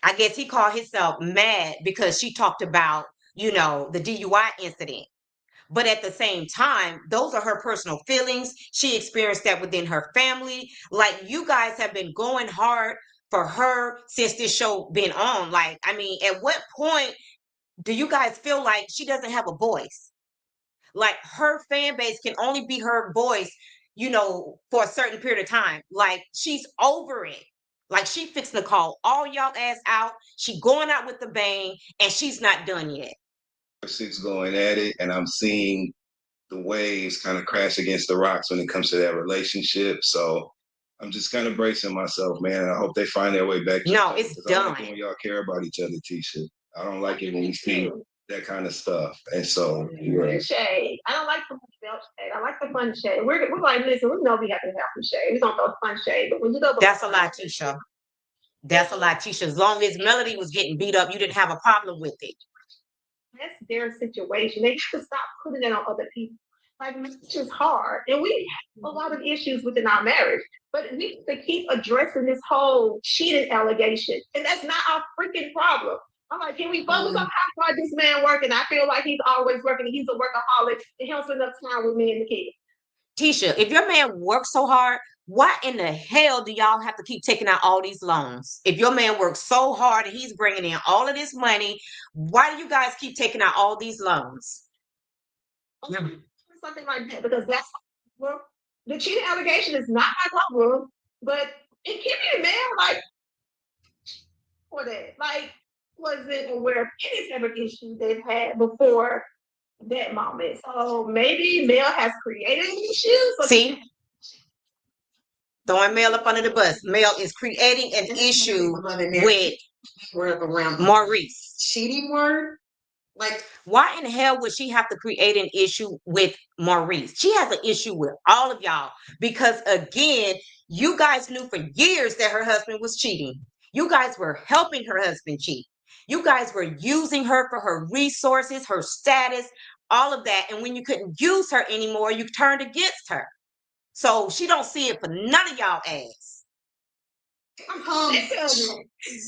Speaker 1: I guess he called himself mad because she talked about, the DUI incident. But at the same time, those are her personal feelings. She experienced that within her family. Like, you guys have been going hard for her since this show been on. Like, I mean, at what point do you guys feel like she doesn't have a voice? Like, her fan base can only be her voice, for a certain period of time. Like, she's over it. Like, she fixing to call all y'all ass out. She going out with the bang, and she's not done yet.
Speaker 8: six going at it, and I'm seeing the waves kind of crash against the rocks when it comes to that relationship. So I'm just kind of bracing myself, man. I hope they find their way back to each
Speaker 1: No,
Speaker 8: other,
Speaker 1: it's
Speaker 8: 'cause I like it
Speaker 1: done.
Speaker 8: when y'all care about each other, Tisha. I don't like it when we see that kind of stuff. And so, yeah.
Speaker 4: Shade. I don't like the felt shade. I like the fun shade. We're like, listen, we know we have to have some shade. We don't throw fun shade, but when you go,
Speaker 1: That's a lot, Tisha. That's a lot, Tisha. As long as Melody was getting beat up, you didn't have a problem with it.
Speaker 4: that's their situation. They have to stop putting it on other people. Like, marriage is hard, and we have a lot of issues within our marriage. But we need to keep addressing this whole cheating allegation, and that's not our freaking problem. I'm like, can we focus on how hard this man working? I feel like he's always working. He's a workaholic, and he don't spend enough time with me and the kids.
Speaker 1: Tisha, if your man works so hard, why in the hell do y'all have to keep taking out all these loans? If your man works so hard and he's bringing in all of this money, why do you guys keep taking out all these loans?
Speaker 4: Something like that, because that's, well, the cheating allegation is not my problem, but it can be a man like for that. Like, wasn't aware of any type of issue they've had before that moment. So maybe Mel has created an issue. So
Speaker 1: See? Throwing Mel up under the bus. Mel is creating an issue with
Speaker 7: word around
Speaker 1: Maurice.
Speaker 7: cheating word. Like,
Speaker 1: why in the hell would she have to create an issue with Maurice? She has an issue with all of y'all because, again, you guys knew for years that her husband was cheating. You guys were helping her husband cheat. You guys were using her for her resources, her status, all of that. And when you couldn't use her anymore, you turned against her. So she don't see it for none of y'all ass.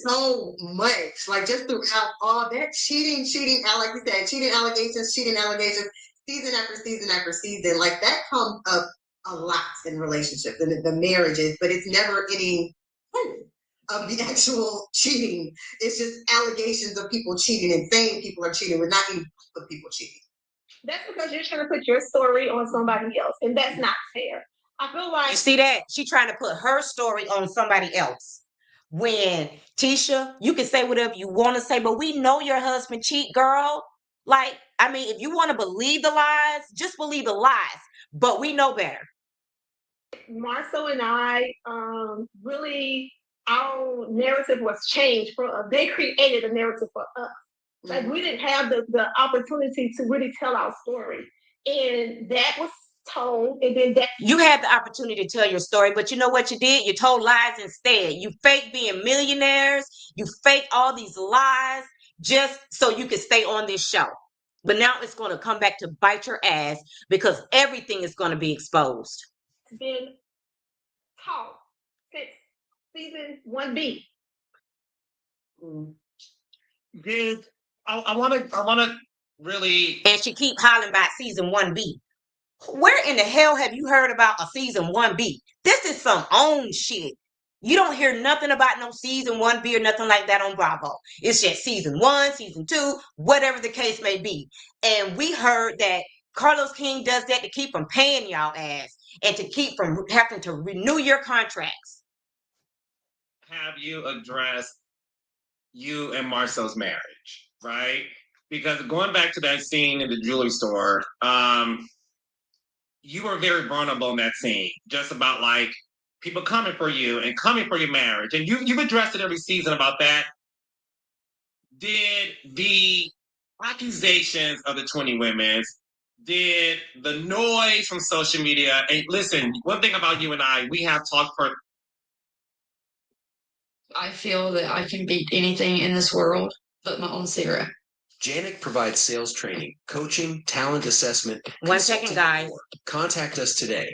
Speaker 7: So much, like just throughout all that cheating, like you said, cheating allegations, season after season after season, like that comes up a lot in relationships and the marriages, but it's never any of the actual cheating. It's just allegations of people cheating and saying people are cheating, but not any of people cheating.
Speaker 4: That's because you're trying to put your story on somebody else, and that's not fair. I feel like,
Speaker 1: you see that? She trying to put her story on somebody else. When Tisha, you can say whatever you want to say, but we know your husband cheat, girl. Like, I mean, if you want to believe the lies, just believe the lies. But we know better.
Speaker 4: Marsau and I really, our narrative was changed for us. They created a narrative for us. Like we didn't have the opportunity to really tell our story. And that was told, and then that
Speaker 1: You had the opportunity to tell your story, but you know what you did? You told lies instead. You fake being millionaires. You fake all these lies just so you could stay on this show. But now it's going to come back to bite your ass because everything is going to be exposed.
Speaker 4: has been taught since season 1B.
Speaker 2: Did I want to really?
Speaker 1: And she keep hollering about season 1B. Where in the hell have you heard about a season 1B? This is some own shit. You don't hear nothing about no season 1B or nothing like that on Bravo. It's just season 1, season 2, whatever the case may be. And we heard that Carlos King does that to keep from paying y'all ass and to keep from having to renew your contracts.
Speaker 2: Have you addressed you and Marcel's marriage, right? Because going back to that scene in the jewelry store, you were very vulnerable in that scene, just about like people coming for you and coming for your marriage. And you've addressed it every season about that. Did the accusations of the 20 women, did the noise from social media, and listen, one thing about you and I, we have talked for.
Speaker 3: I feel that I can beat anything in this world but my own cigarette.
Speaker 9: Janik provides sales training, coaching, talent assessment.
Speaker 1: 1 second, guys.
Speaker 9: Contact us today.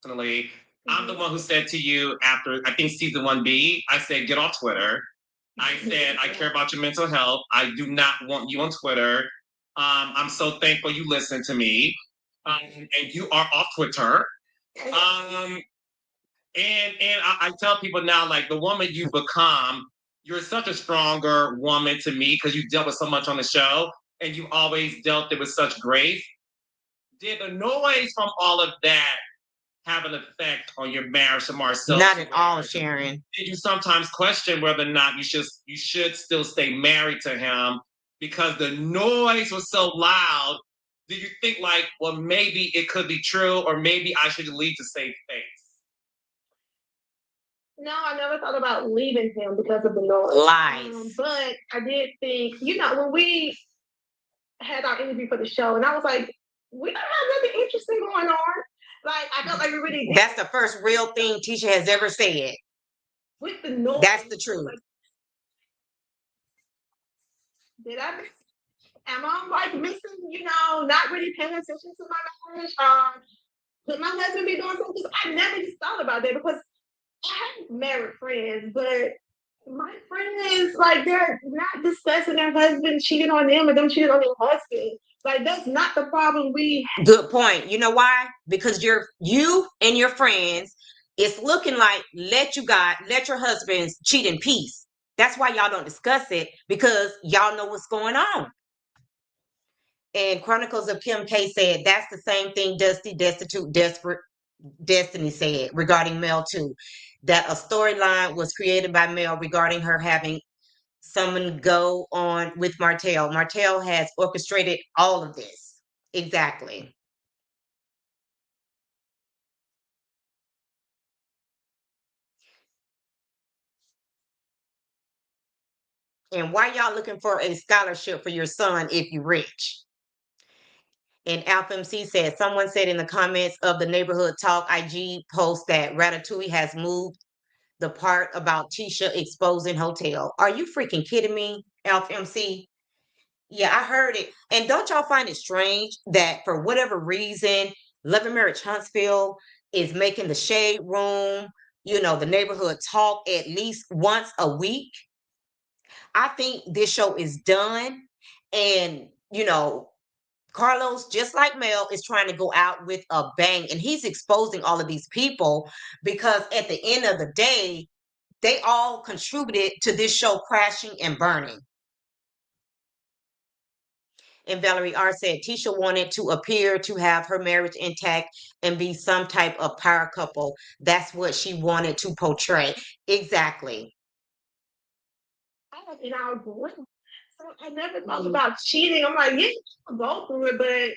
Speaker 2: Personally, I'm the one who said to you after, I think season 1B, I said, get off Twitter. I said, I care about your mental health. I do not want you on Twitter. I'm so thankful you listened to me. And you are off Twitter. And I tell people now, like the woman you become, you're such a stronger woman to me because you dealt with so much on the show and you always dealt it with such grace. Did the noise from all of that have an effect on your marriage to Marcel?
Speaker 1: Not at all, Sharon.
Speaker 2: Did you sometimes question whether or not you should still stay married to him because the noise was so loud? Do you think like, well, maybe it could be true, or maybe I should leave to save face?
Speaker 4: No, I never thought about leaving him because of the noise.
Speaker 1: Lies.
Speaker 4: But I did think, when we had our interview for the show, and I was like, we don't have nothing interesting going on. Like, I felt like we really.
Speaker 1: That's the first real thing Tisha has ever said.
Speaker 4: With the noise.
Speaker 1: That's the truth.
Speaker 4: Like, am I like missing, not really paying attention to my marriage? Could my husband be doing something? I never just thought about that because I have married friends, but my friends, like, they're not discussing their husband cheating on them or them cheating on their husband. Like, that's not the problem we have.
Speaker 1: Good point. You know why? Because you and your friends, it's looking like let your husbands cheat in peace. That's why y'all don't discuss it, because y'all know what's going on. And Chronicles of Kim K said that's the same thing Dusty, Destitute, Desperate Destiny said regarding Mel too. That a storyline was created by Mel regarding her having someone go on with Martel. Martel has orchestrated all of this. Exactly. And why y'all looking for a scholarship for your son if you're rich? And Alpha MC said, someone said in the comments of the Neighborhood Talk IG post that Ratatouille has moved the part about Tisha exposing Hotel. Are you freaking kidding me, Alpha MC? Yeah, I heard it. And don't y'all find it strange that for whatever reason, Love and Marriage Huntsville is making the Shade Room, the Neighborhood Talk at least once a week? I think this show is done. And, Carlos, just like Mel, is trying to go out with a bang. And he's exposing all of these people because at the end of the day, they all contributed to this show crashing and burning. And Valerie R. said, Tisha wanted to appear to have her marriage intact and be some type of power couple. That's what she wanted to portray. Exactly.
Speaker 4: So I never thought about cheating. I'm like, yeah, I'll go through it, but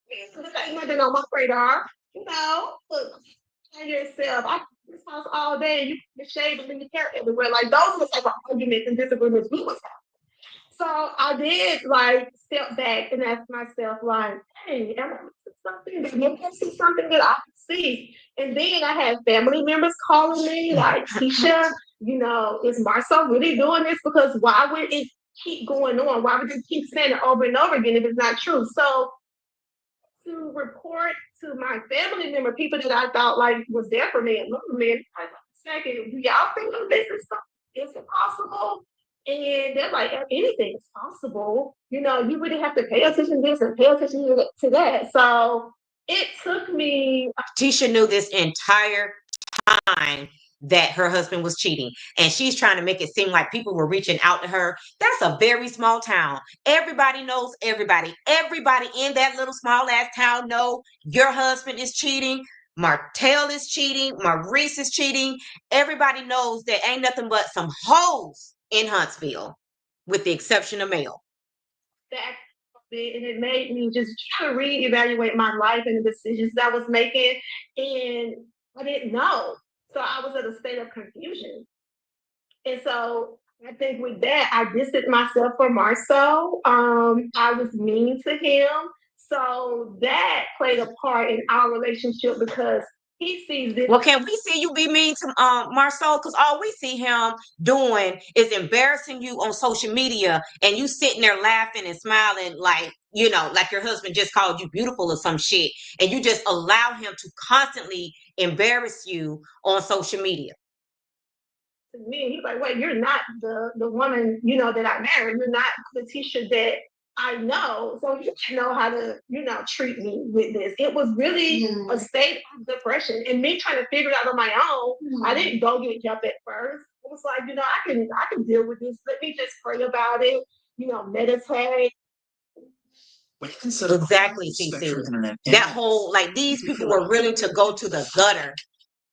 Speaker 4: it's ain't nothing on my radar. Look, tell yourself. I this house all day. You can shave and then you care everywhere. Like those are the type of arguments and disagreements we was having. So I did like step back and ask myself, like, hey, am I missing something? Maybe I see something that I can see. And then I had family members calling me, like, Tisha, is Marsau really doing this? Because why would it keep going on? Why would it keep saying it over and over again if it's not true? So to report to my family member, people that I thought like was there for me and looked for me, like, second, do y'all think this is possible? And they're like, anything is possible. You really have to pay attention to this and pay attention to that. So it took me.
Speaker 1: Tisha knew this entire time that her husband was cheating, and she's trying to make it seem like people were reaching out to her. That's a very small town. Everybody knows everybody. Everybody in that little small ass town know your husband is cheating. Martel is cheating. Maurice is cheating. Everybody knows there ain't nothing but some hoes in Huntsville, with the exception of Mel.
Speaker 4: That and it made me just try to reevaluate my life and the decisions that I was making, and I didn't know. So I was at a state of confusion. And so I think with that, I distanced myself from Marsau. I was mean to him. So that played a part in our relationship because he sees this.
Speaker 1: Well, can we see you be mean to Marsau? Because all we see him doing is embarrassing you on social media, and you sitting there laughing and smiling like, like your husband just called you beautiful or some shit, and you just allow him to constantly embarrass you on social media.
Speaker 4: To me, he's like, wait, you're not the woman, that I married. You're not the Tisha that I know. So you know how to, treat me with this. It was really a state of depression and me trying to figure it out on my own. I didn't go get help at first. It was like, I can deal with this. Let me just pray about it, meditate.
Speaker 1: Exactly, CC. That whole, like, these people were willing to go to the gutter,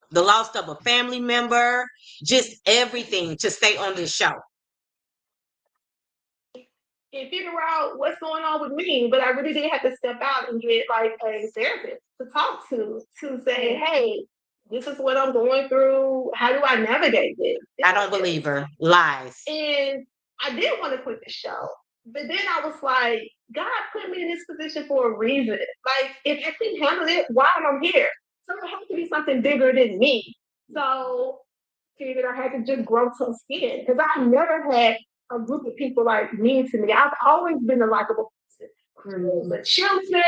Speaker 1: the loss of a family member, just everything to stay on this show.
Speaker 4: And figure out what's going on with me. But I really did have to step out and get like a therapist to talk to say, hey, this is what I'm going through. How do I navigate this?
Speaker 1: I don't believe her. Lies.
Speaker 4: And I did want to quit the show. But then I was like, God put me in this position for a reason. Like, if I couldn't handle it, why am I here? So it has to be something bigger than me. So I figured I had to just grow some skin because I never had a group of people like mean to me. I've always been a likable person. The cheerleader,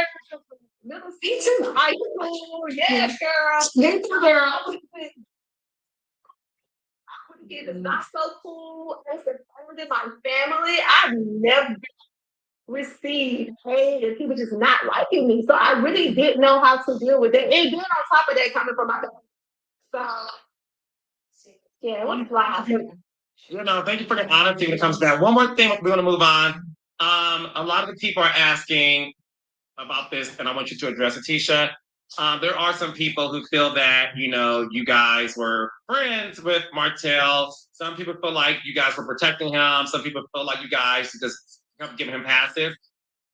Speaker 4: middle season, high school, yes, girl. Yes, girl. It's not so cool. As a friend in my family, I've never received hate and people just not liking me. So I really didn't know how to deal with it. And then on top of that, coming from my family. So yeah, it was live.
Speaker 2: Thank you for the honesty when it comes to that. One more thing, we want to move on. A lot of the people are asking about this, and I want you to address it, Tisha. There are some people who feel that, you guys were friends with Martel. Some people feel like you guys were protecting him. Some people feel like you guys just giving him passive.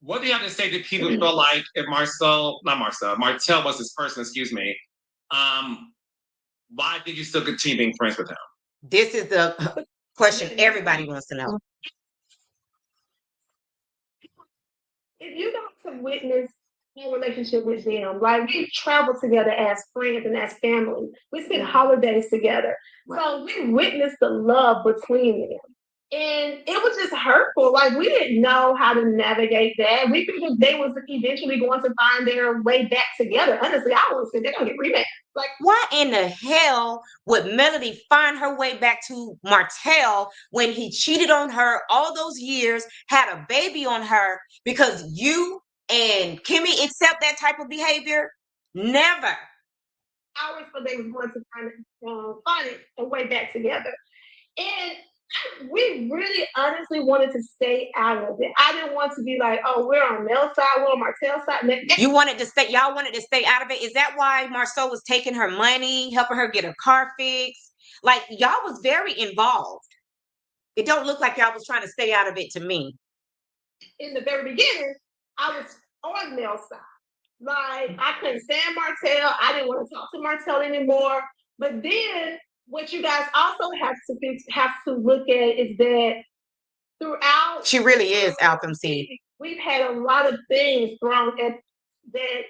Speaker 2: What do you have to say to people who feel like if Martel was this person, excuse me, why did you still continue being friends with him?
Speaker 1: This is the question everybody wants to know.
Speaker 4: If you got to witness a relationship with them, like we travel together as friends and as family. We spend holidays together. So we witnessed the love between them. And it was just hurtful. Like we didn't know how to navigate that. We figured they was eventually going to find their way back together. Honestly, I was they're gonna get rematched. Like,
Speaker 1: why in the hell would Melody find her way back to Martel when he cheated on her all those years, had a baby on her, because you and Kimmy accept that type of behavior? Never.
Speaker 4: Hours for they was going to find a way back together. And we really honestly wanted to stay out of it. I didn't want to be like, oh, we're on Mel's side, we're on Martel's side.
Speaker 1: Y'all wanted to stay out of it. Is that why Marsau was taking her money, helping her get her car fixed? Like, y'all was very involved. It don't look like y'all was trying to stay out of it to me.
Speaker 4: In the very beginning, I was on Mel's side. Like, I couldn't stand Martel. I didn't want to talk to Martel anymore. But then what you guys also have to look at is that throughout.
Speaker 1: She really is, FMC.
Speaker 4: We've had a lot of things thrown at that.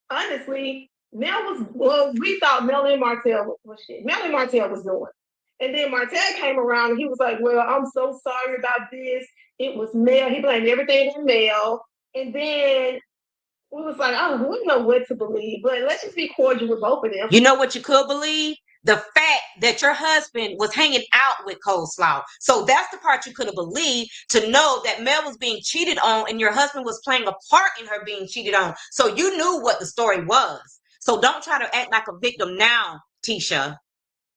Speaker 4: Honestly, we thought Mel and Martel was shit. Mel and Martel was doing. And then Martel came around and he was like, well, I'm so sorry about this. It was Mel. He blamed everything on Mel. And then we was like, oh, we don't know what to believe, but let's just be cordial with both of them.
Speaker 1: You know what you could believe? The fact that your husband was hanging out with Coleslaw. So that's the part you could have believed, to know that Mel was being cheated on and your husband was playing a part in her being cheated on. So you knew what the story was. So don't try to act like a victim now, Tisha.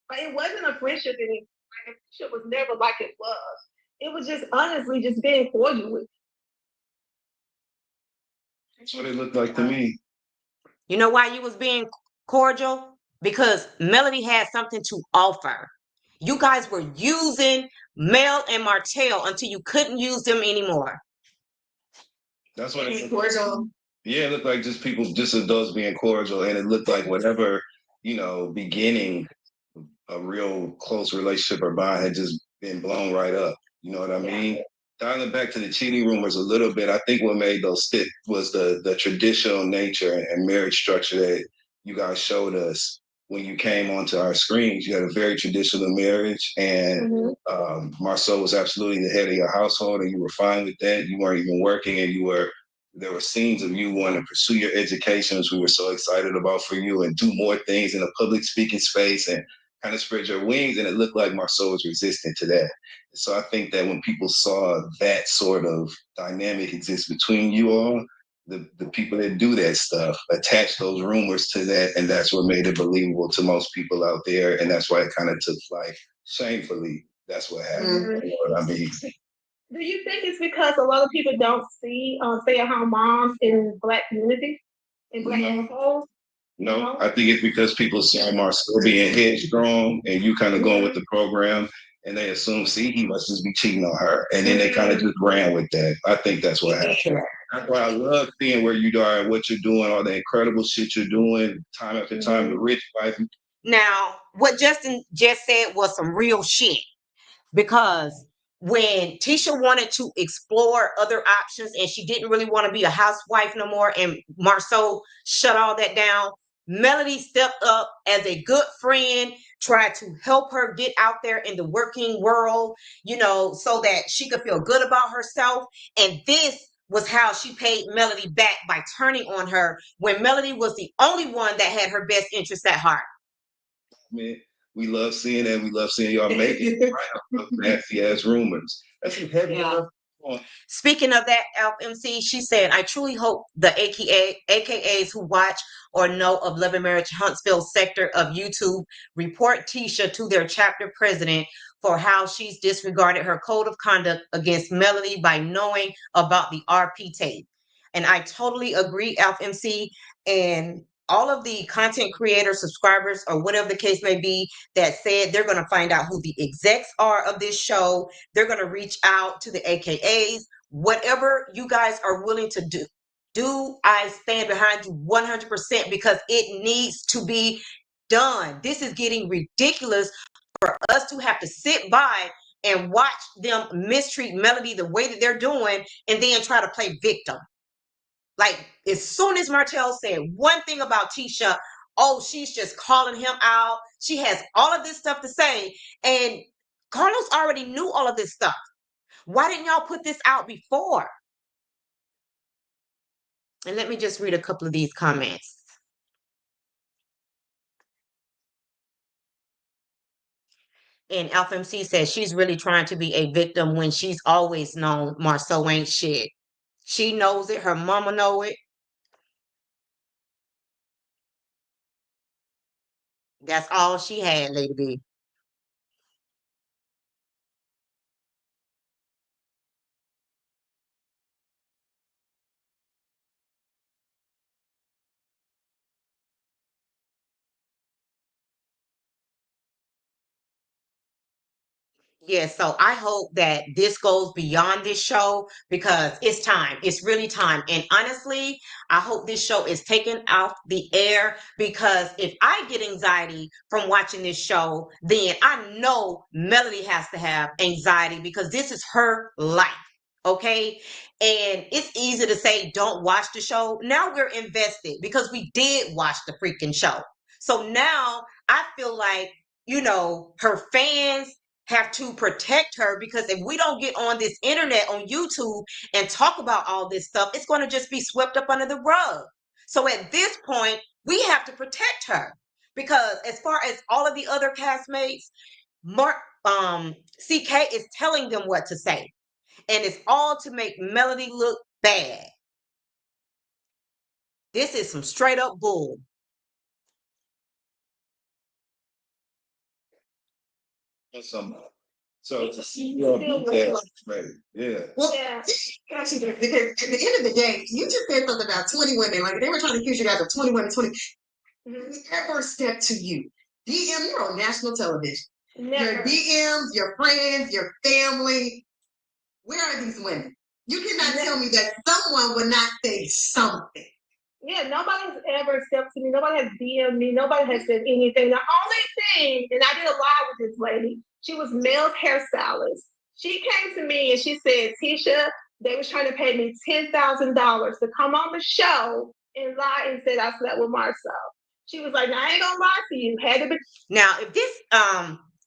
Speaker 4: But it wasn't a friendship anymore. Like, a friendship was never like it was. It was just honestly just being cordial with.
Speaker 8: That's what it looked like to me.
Speaker 1: You know why you was being cordial? Because Melody had something to offer. You guys were using Mel and Martel until you couldn't use them anymore.
Speaker 8: That's what it looked
Speaker 7: cordial.
Speaker 8: like. Yeah, it looked like just people, just adults being cordial, and it looked like whatever, beginning a real close relationship or bond had just been blown right up. You know what I mean? Dialing back to the cheating rumors a little bit, I think what made those stick was the traditional nature and marriage structure that you guys showed us when you came onto our screens. You had a very traditional marriage, and Marsau was absolutely the head of your household, and you were fine with that. You weren't even working, and there were scenes of you wanting to pursue your education, which we were so excited about for you, and do more things in a public speaking space and kind of spread your wings. And it looked like Marsau was resistant to that. So I think that when people saw that sort of dynamic exist between you all, the people that do that stuff attach those rumors to that, and that's what made it believable to most people out there. And that's why it kind of took flight. Shamefully, that's what happened. You know what I mean?
Speaker 4: Do you think it's because a lot of people don't see stay-at-home moms in Black communities, in Black households?
Speaker 8: No, I think it's because people saw Marsau being headstrong and you kind of going with the program, and they assume, see, he must just be cheating on her. And then they kind of just ran with that. I think that's what happened. That's why I love seeing where you are and what you're doing, all the incredible shit you're doing time after time, the RichWife.
Speaker 1: Now, what Justin just said was some real shit, because when Tisha wanted to explore other options and she didn't really want to be a housewife no more, and Marsau shut all that down, Melody stepped up as a good friend, tried to help her get out there in the working world, so that she could feel good about herself. And this was how she paid Melody back, by turning on her when Melody was the only one that had her best interest at heart.
Speaker 8: Man, we love seeing that. We love seeing y'all make it right off nasty ass rumors. That's some heavy stuff.
Speaker 1: Speaking of that, FMC, she said, I truly hope the AKAs who watch or know of Love and Marriage Huntsville sector of YouTube report Tisha to their chapter president for how she's disregarded her code of conduct against Melody by knowing about the RP tape. And I totally agree, FMC. And all of the content creators, subscribers, or whatever the case may be, that said they're going to find out who the execs are of this show. They're going to reach out to the AKAs. Whatever you guys are willing to do, I stand behind you 100%, because it needs to be done. This is getting ridiculous for us to have to sit by and watch them mistreat Melody the way that they're doing, and then try to play victim. Like, as soon as Martel said one thing about Tisha, oh, she's just calling him out. She has all of this stuff to say. And Carlos already knew all of this stuff. Why didn't y'all put this out before? And let me just read a couple of these comments. And FMC says she's really trying to be a victim when she's always known Marsau ain't shit. She knows it. Her mama know it. That's all she had, Lady B. Yeah, so I hope that this goes beyond this show because it's time. It's really time. And honestly, I hope this show is taken off the air because if I get anxiety from watching this show, then I know Melody has to have anxiety because this is her life. Okay. And it's easy to say, don't watch the show. Now we're invested because we did watch the freaking show. So now I feel like, her fans have to protect her because if we don't get on this internet on YouTube and talk about all this stuff, it's going to just be swept up under the rug. So at this point, we have to protect her because as far as all of the other castmates, Mark CK is telling them what to say. And it's all to make Melody look bad. This is some straight up bull.
Speaker 8: Some. So
Speaker 4: Still
Speaker 8: yeah, right. Yeah.
Speaker 7: Well,
Speaker 4: Yeah.
Speaker 7: because at the end of the day, you just said something about 20 women. Like they were trying to accuse you guys of 20 women, 20. Ever step to you? DM, you're on national television. Your
Speaker 4: Never.
Speaker 7: DMs, your friends, your family. Where are these women? You cannot tell me that someone would not say something.
Speaker 4: Yeah, nobody's ever stepped to me. Nobody has DM'd me. Nobody has said anything. The only thing, and I did a live with this lady, she was Mel's hairstylist. She came to me and she said, Tisha, they was trying to pay me $10,000 to come on the show and lie and said I slept with Marsau. She was like, I ain't gonna lie to you. Had to be.
Speaker 1: Now, if this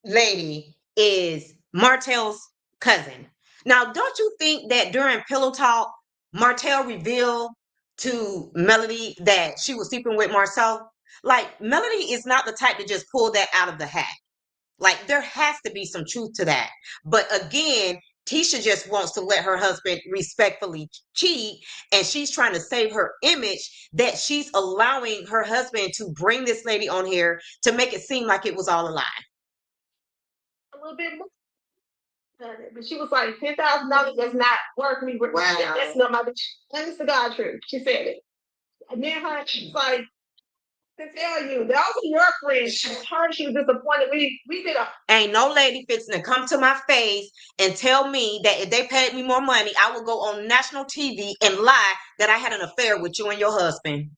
Speaker 1: lady is Martel's cousin, now don't you think that during Pillow Talk, Martel revealed to Melody that she was sleeping with Marsau? Like, Melody is not the type to just pull that out of the hat. Like, there has to be some truth to that. But again, Tisha just wants to let her husband respectfully cheat, and she's trying to save her image that she's allowing her husband to bring this lady on here to make it seem like it was all a lie.
Speaker 4: A little bit more. But she was like, $10,000 does not worth me.
Speaker 7: Wow.
Speaker 4: That's not my bitch. That's the God truth. She said it. And then her, she's like, to tell you, those are your friends. She was disappointed. We did a
Speaker 1: Ain't no lady fixing to come to my face and tell me that if they paid me more money, I would go on national TV and lie that I had an affair with you and your husband.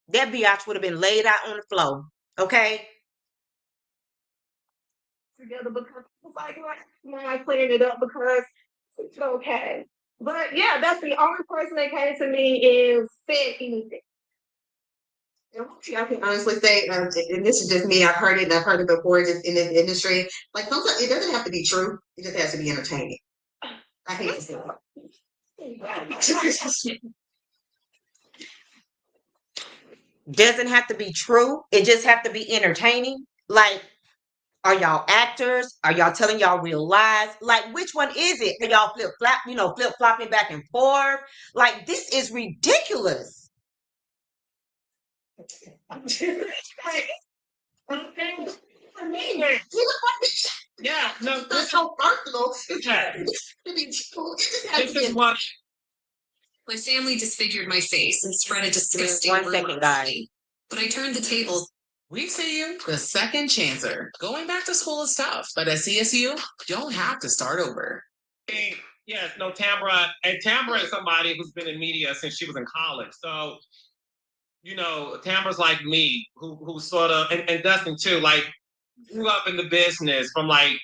Speaker 1: That biatch would have been laid out on the floor. Okay?
Speaker 4: together because it was like, I cleared it up because it's okay. But yeah, that's the only person that came to me is said anything.
Speaker 7: I can honestly say, and this is just me. I've heard it, and I've heard it before, just in this industry. Like sometimes it doesn't have to be true; it just has to be entertaining. I hate to say that.
Speaker 1: Doesn't have to be true. It just have to be entertaining. Like, are y'all actors? Are y'all telling y'all real lies? Like, which one is it? Are y'all flip flopping back and forth? Like, this is ridiculous.
Speaker 2: Yeah, no,
Speaker 7: That's how personal.
Speaker 2: yeah. This is what
Speaker 3: My family disfigured my face and spread a disgusting
Speaker 1: One
Speaker 3: rumor
Speaker 1: second,
Speaker 3: about
Speaker 1: guys.
Speaker 3: me. But I turned the tables.
Speaker 10: We see you, the second chancer. Going back to school is tough, but at CSU, you don't have to start over.
Speaker 2: yes, no, Tamara, and Tamara is somebody who's been in media since she was in college. So, Tamara's like me, who sort of, and Dustin too, like grew up in the business from like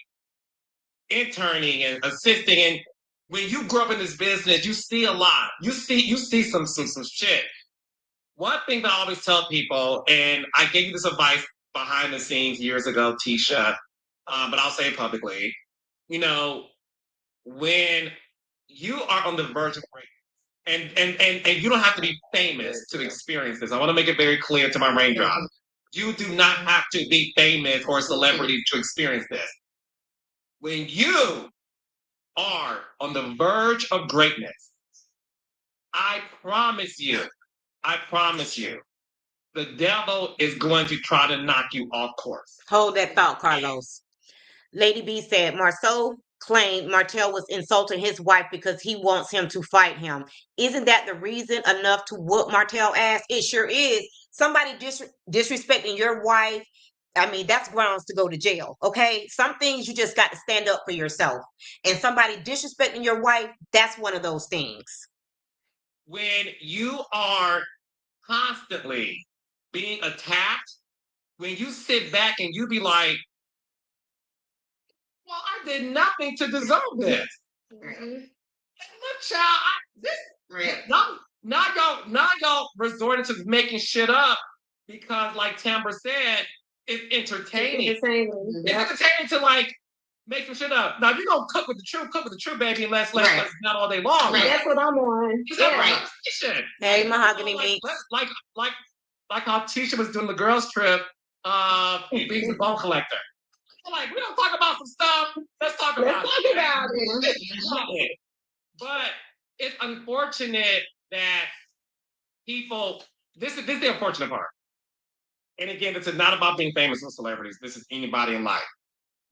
Speaker 2: interning and assisting. And when you grew up in this business, you see a lot. You see some shit. One thing that I always tell people, and I gave you this advice behind the scenes years ago, Tisha, but I'll say it publicly. When you are on the verge of greatness, and you don't have to be famous to experience this. I want to make it very clear to my raindrops. You do not have to be famous or a celebrity to experience this. When you are on the verge of greatness, I promise you, the devil is going to try to knock you off course.
Speaker 1: Hold that thought, Carlos. Lady B said Marsau claimed Martel was insulting his wife because he wants him to fight him. Isn't that the reason enough to whoop Martel ass? It sure is. Somebody disrespecting your wife I mean, that's grounds to go to jail. Okay. Some things you just got to stand up for yourself. And somebody disrespecting your wife, that's one of those things.
Speaker 2: When you are constantly being attacked, when you sit back and you be like, well, I did nothing to deserve this. Look, child, now y'all resorting to making shit up because, like Tamber said, it's entertaining. It's entertaining to like make some shit up. Now, if you're gonna cook with the truth, baby, and let's not all day long.
Speaker 4: Right. That's what I'm on.
Speaker 1: Hey, Mahogany Meat.
Speaker 2: Like how Tisha was doing the girls' trip, being the bone collector. Like, we don't talk about some stuff. Let's talk about it. But it's unfortunate that people. This is the unfortunate part. And again, this is not about being famous with celebrities. This is anybody in life.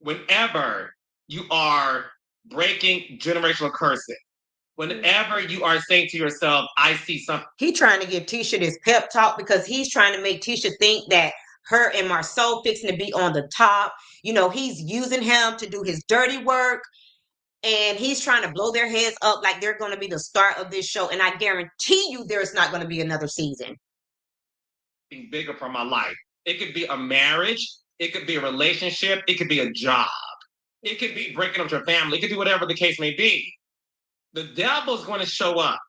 Speaker 2: Whenever you are breaking generational curses, whenever you are saying to yourself, I see something.
Speaker 1: He trying to give Tisha this pep talk because he's trying to make Tisha think that her and Marsau fixing to be on the top. You know, he's using him to do his dirty work. And he's trying to blow their heads up like they're going to be the star of this show. And I guarantee you there's not going to be another season.
Speaker 2: Bigger for my life. It could be a marriage. It could be a relationship. It could be a job. It could be breaking up your family. It could be whatever the case may be. The devil's going to show up.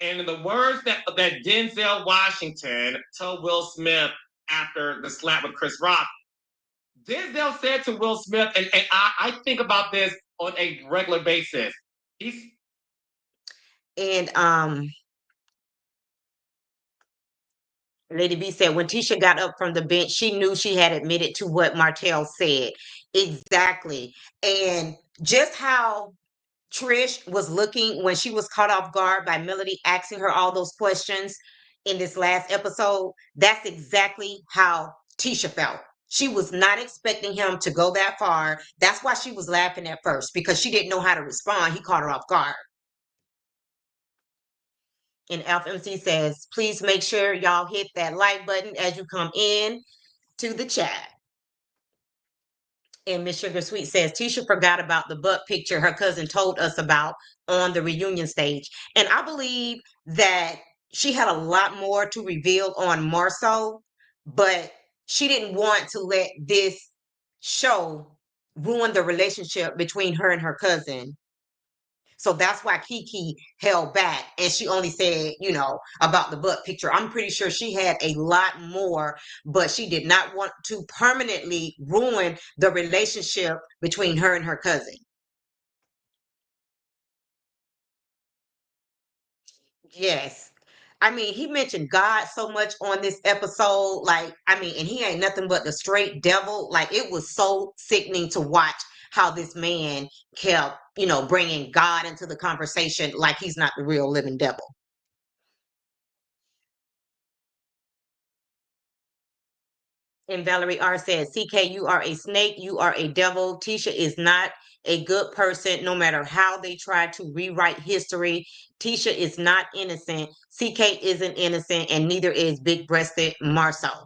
Speaker 2: And in the words that Denzel Washington told Will Smith after the slap with Chris Rock, Denzel said to Will Smith, and I think about this on a regular basis.
Speaker 1: Lady B said, when Tisha got up from the bench, she knew she had admitted to what Martel said. Exactly. And just how Trish was looking when she was caught off guard by Melody asking her all those questions in this last episode, that's exactly how Tisha felt. She was not expecting him to go that far. That's why she was laughing at first, because she didn't know how to respond. He caught her off guard. And FMC says, please make sure y'all hit that like button as you come in to the chat. And Miss Sugar Sweet says, Tisha forgot about the butt picture her cousin told us about on the reunion stage. And I believe that she had a lot more to reveal on Marsau, but she didn't want to let this show ruin the relationship between her and her cousin. So that's why Kiki held back, and she only said, you know, about the butt picture. I'm pretty sure she had a lot more, but she did not want to permanently ruin the relationship between her and her cousin. Yes. I mean, he mentioned God so much on this episode. Like, I mean, and he ain't nothing but the straight devil. Like, it was so sickening to watch how this man kept, you know, bringing God into the conversation like he's not the real living devil. And Valerie R says, CK, you are a snake. You are a devil. Tisha is not a good person, no matter how they try to rewrite history. Tisha is not innocent. CK isn't innocent, and neither is big-breasted Marsau.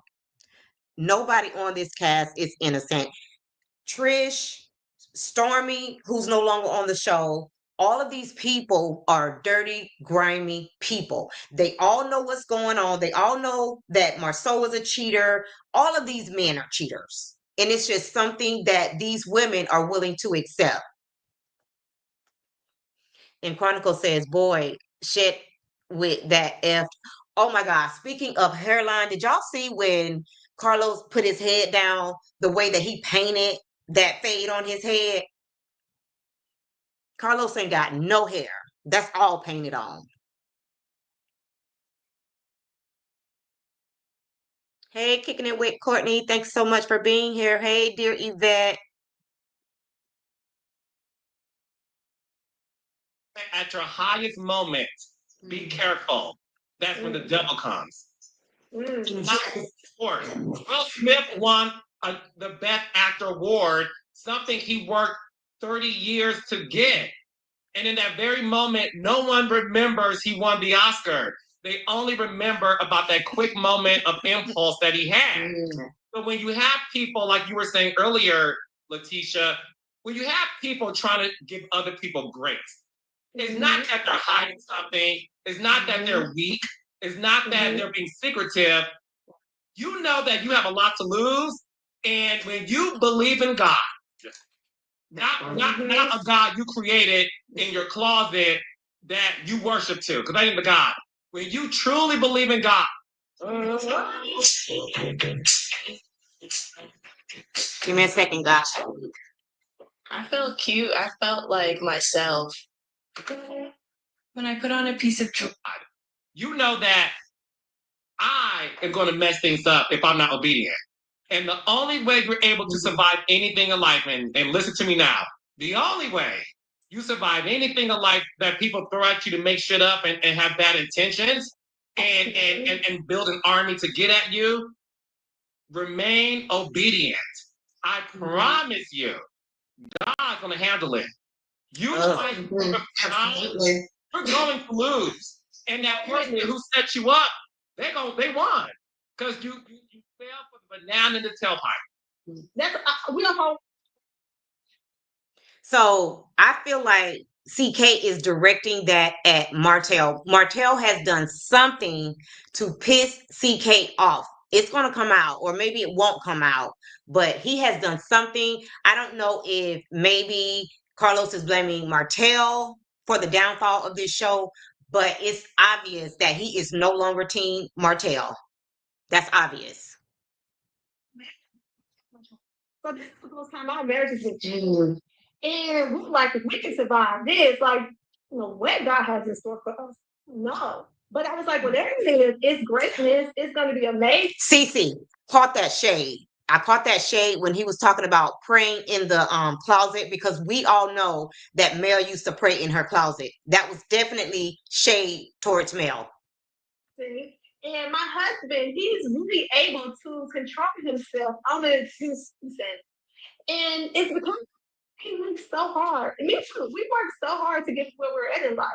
Speaker 1: Nobody on this cast is innocent. Trish, Stormy, who's no longer on the show, all of these people are dirty, grimy people. They all know what's going on. They all know that Marsau is a cheater. All of these men are cheaters. And it's just something that these women are willing to accept. And Chronicle says, boy, shit with that F. Oh my God. Speaking of hairline, did y'all see when Carlos put his head down, the way that he painted that fade on his head? Carlos ain't got no hair. That's all painted on. Hey, kicking it with Courtney. Thanks so much for being here. Hey, dear Yvette.
Speaker 2: At your highest moment, be careful. That's when the devil comes. Will Smith won the Best Actor award, something he worked 30 years to get. And in that very moment, no one remembers he won the Oscar. They only remember about that quick moment of impulse that he had. But when you have people, like you were saying earlier, Latisha, when you have people trying to give other people grace, it's not that they're hiding something. It's not that they're weak. It's not that they're being secretive. You know that you have a lot to lose. And when you believe in God, not a God you created in your closet that you worship to, because that ain't the God. When you truly believe in God,
Speaker 1: Give me a second, guys.
Speaker 3: I felt cute. I felt like myself when I put on a piece of jewelry.
Speaker 2: you know that I am going to mess things up if I'm not obedient. And the only way you're able to survive anything in life, and listen to me now, the only way you survive anything in life that people throw at you to make shit up and have bad intentions and build an army to get at you, remain obedient. I promise you, God's going to handle it. You try to prove it, you're going to lose. And that person who set you up, they won. Because you fell for the banana in the tailpipe.
Speaker 4: That's we don't hold.
Speaker 1: So I feel like CK is directing that at Martel. Martel has done something to piss CK off. It's going to come out, or maybe it won't come out, but he has done something. I don't know if maybe Carlos is blaming Martel for the downfall of this show, but it's obvious that he is no longer Team Martel. That's obvious.
Speaker 4: So this is the first time our marriage has been changed. And we like, if we can survive this, like, what God has in store for us. No. But I was like, whatever it is greatness. It's going to be amazing.
Speaker 1: Cece caught that shade. I caught that shade when he was talking about praying in the closet, because we all know that Mel used to pray in her closet. That was definitely shade towards Mel.
Speaker 4: See? And my husband, he's really able to control himself on his sense. And it's because he works so hard. And me too. We work so hard to get to where we're at in life.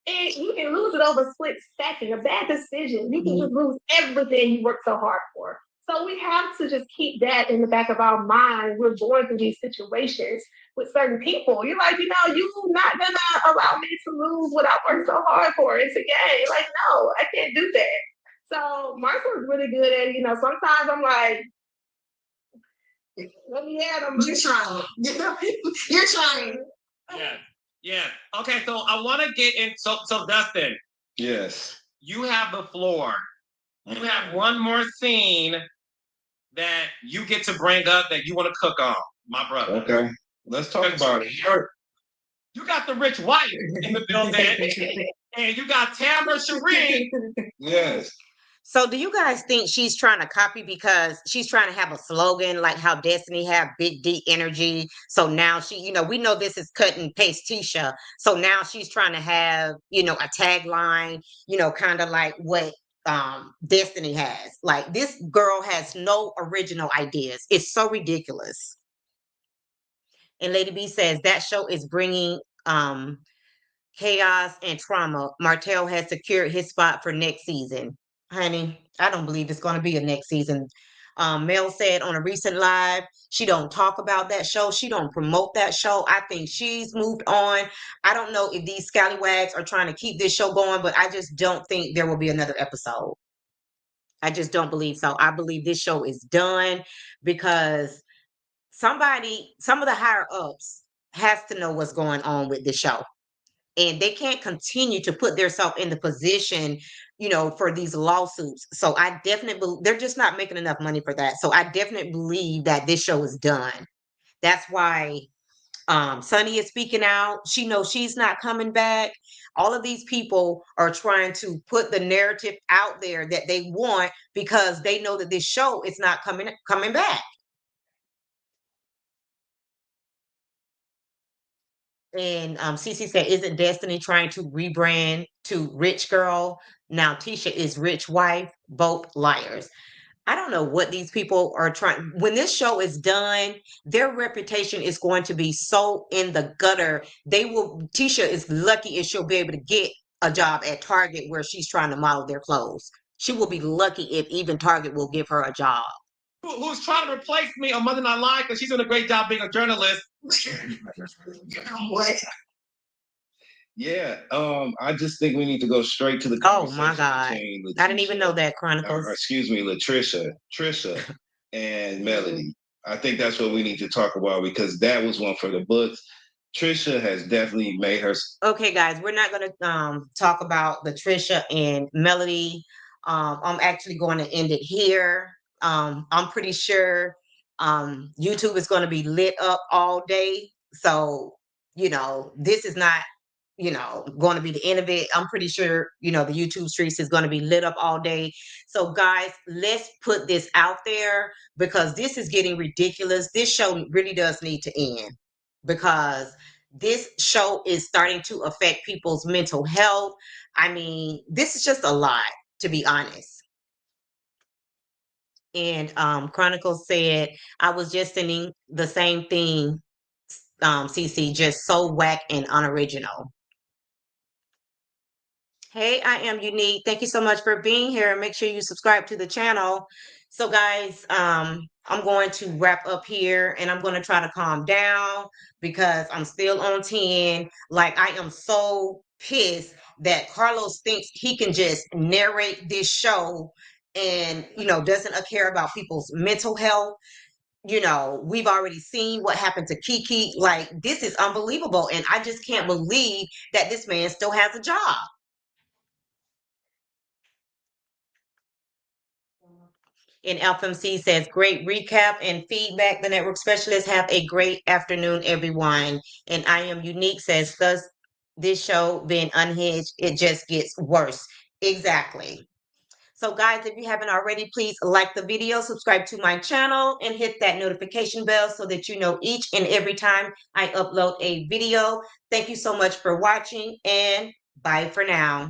Speaker 4: And you can lose it over a split second, a bad decision. You can just lose everything you worked so hard for. So we have to just keep that in the back of our mind. We're going through these situations with certain people. You're like, you're not gonna allow me to lose what I worked so hard for. It's a game. Like, no, I can't do that. So Marcel's really good at, sometimes I'm like, let me at him.
Speaker 7: You're trying. You're trying.
Speaker 2: Yeah. Okay, so I want to get in. So Dustin.
Speaker 8: Yes.
Speaker 2: You have the floor. You have one more scene that you get to bring up that you want to cook on, my brother.
Speaker 8: Okay. Let's talk about it. Sure.
Speaker 2: You got the rich wife in the building, and you got Tamara Shireen.
Speaker 8: Yes.
Speaker 1: So do you guys think she's trying to copy because she's trying to have a slogan like how Destiny have big D energy? So now she, we know this is cut and paste Tisha. So now she's trying to have, a tagline, kind of like what Destiny has. Like, this girl has no original ideas. It's so ridiculous. And Lady B says that show is bringing chaos and trauma. Martel has secured his spot for next season. Honey, I don't believe it's going to be a next season. Mel said on a recent live, she don't talk about that show. She don't promote that show. I think she's moved on. I don't know if these scallywags are trying to keep this show going, but I just don't think there will be another episode. I just don't believe so. I believe this show is done because some of the higher ups has to know what's going on with the show. And they can't continue to put themselves in the position, for these lawsuits. So I definitely they're just not making enough money for that. So I definitely believe that this show is done. That's why Sunny is speaking out. She knows she's not coming back. All of these people are trying to put the narrative out there that they want because they know that this show is not coming back. And Cece said, isn't Destiny trying to rebrand to Rich Girl? Now Tisha is Rich Wife, both liars. I don't know what these people are trying. When this show is done, their reputation is going to be so in the gutter. Tisha is lucky if she'll be able to get a job at Target where she's trying to model their clothes. She will be lucky if even Target will give her a job.
Speaker 2: who's trying to replace me on Monday Night Live because she's doing a great job being a journalist.
Speaker 7: What?
Speaker 8: Yeah, I just think we need to go straight to the
Speaker 1: Oh
Speaker 8: conversation
Speaker 1: my God.
Speaker 8: between
Speaker 1: I didn't even know
Speaker 8: Latisha,
Speaker 1: that,
Speaker 8: or
Speaker 1: Chronicles.
Speaker 8: excuse me, Trisha, and Melody. I think that's what we need to talk about because that was one for the books. Trisha has definitely made her.
Speaker 1: Okay, guys, we're not going to talk about Latisha and Melody. I'm actually going to end it here. I'm pretty sure YouTube is going to be lit up all day. So, this is not, going to be the end of it. I'm pretty sure, the YouTube streets is going to be lit up all day. So, guys, let's put this out there because this is getting ridiculous. This show really does need to end because this show is starting to affect people's mental health. I mean, this is just a lot, to be honest. And Chronicles said, I was just sending the same thing, CC, just so whack and unoriginal. Hey, I am Unique. Thank you so much for being here. Make sure you subscribe to the channel. So, guys, I'm going to wrap up here and I'm going to try to calm down because I'm still on 10. Like, I am so pissed that Carlos thinks he can just narrate this show and, doesn't care about people's mental health. We've already seen what happened to Kiki. Like, this is unbelievable. And I just can't believe that this man still has a job. And LFMC says, great recap and feedback. The network specialists have a great afternoon, everyone. And I Am Unique says, thus, this show being unhinged, it just gets worse. Exactly. So, guys, if you haven't already, please like the video, subscribe to my channel, and hit that notification bell so that you know each and every time I upload a video. Thank you so much for watching, and bye for now.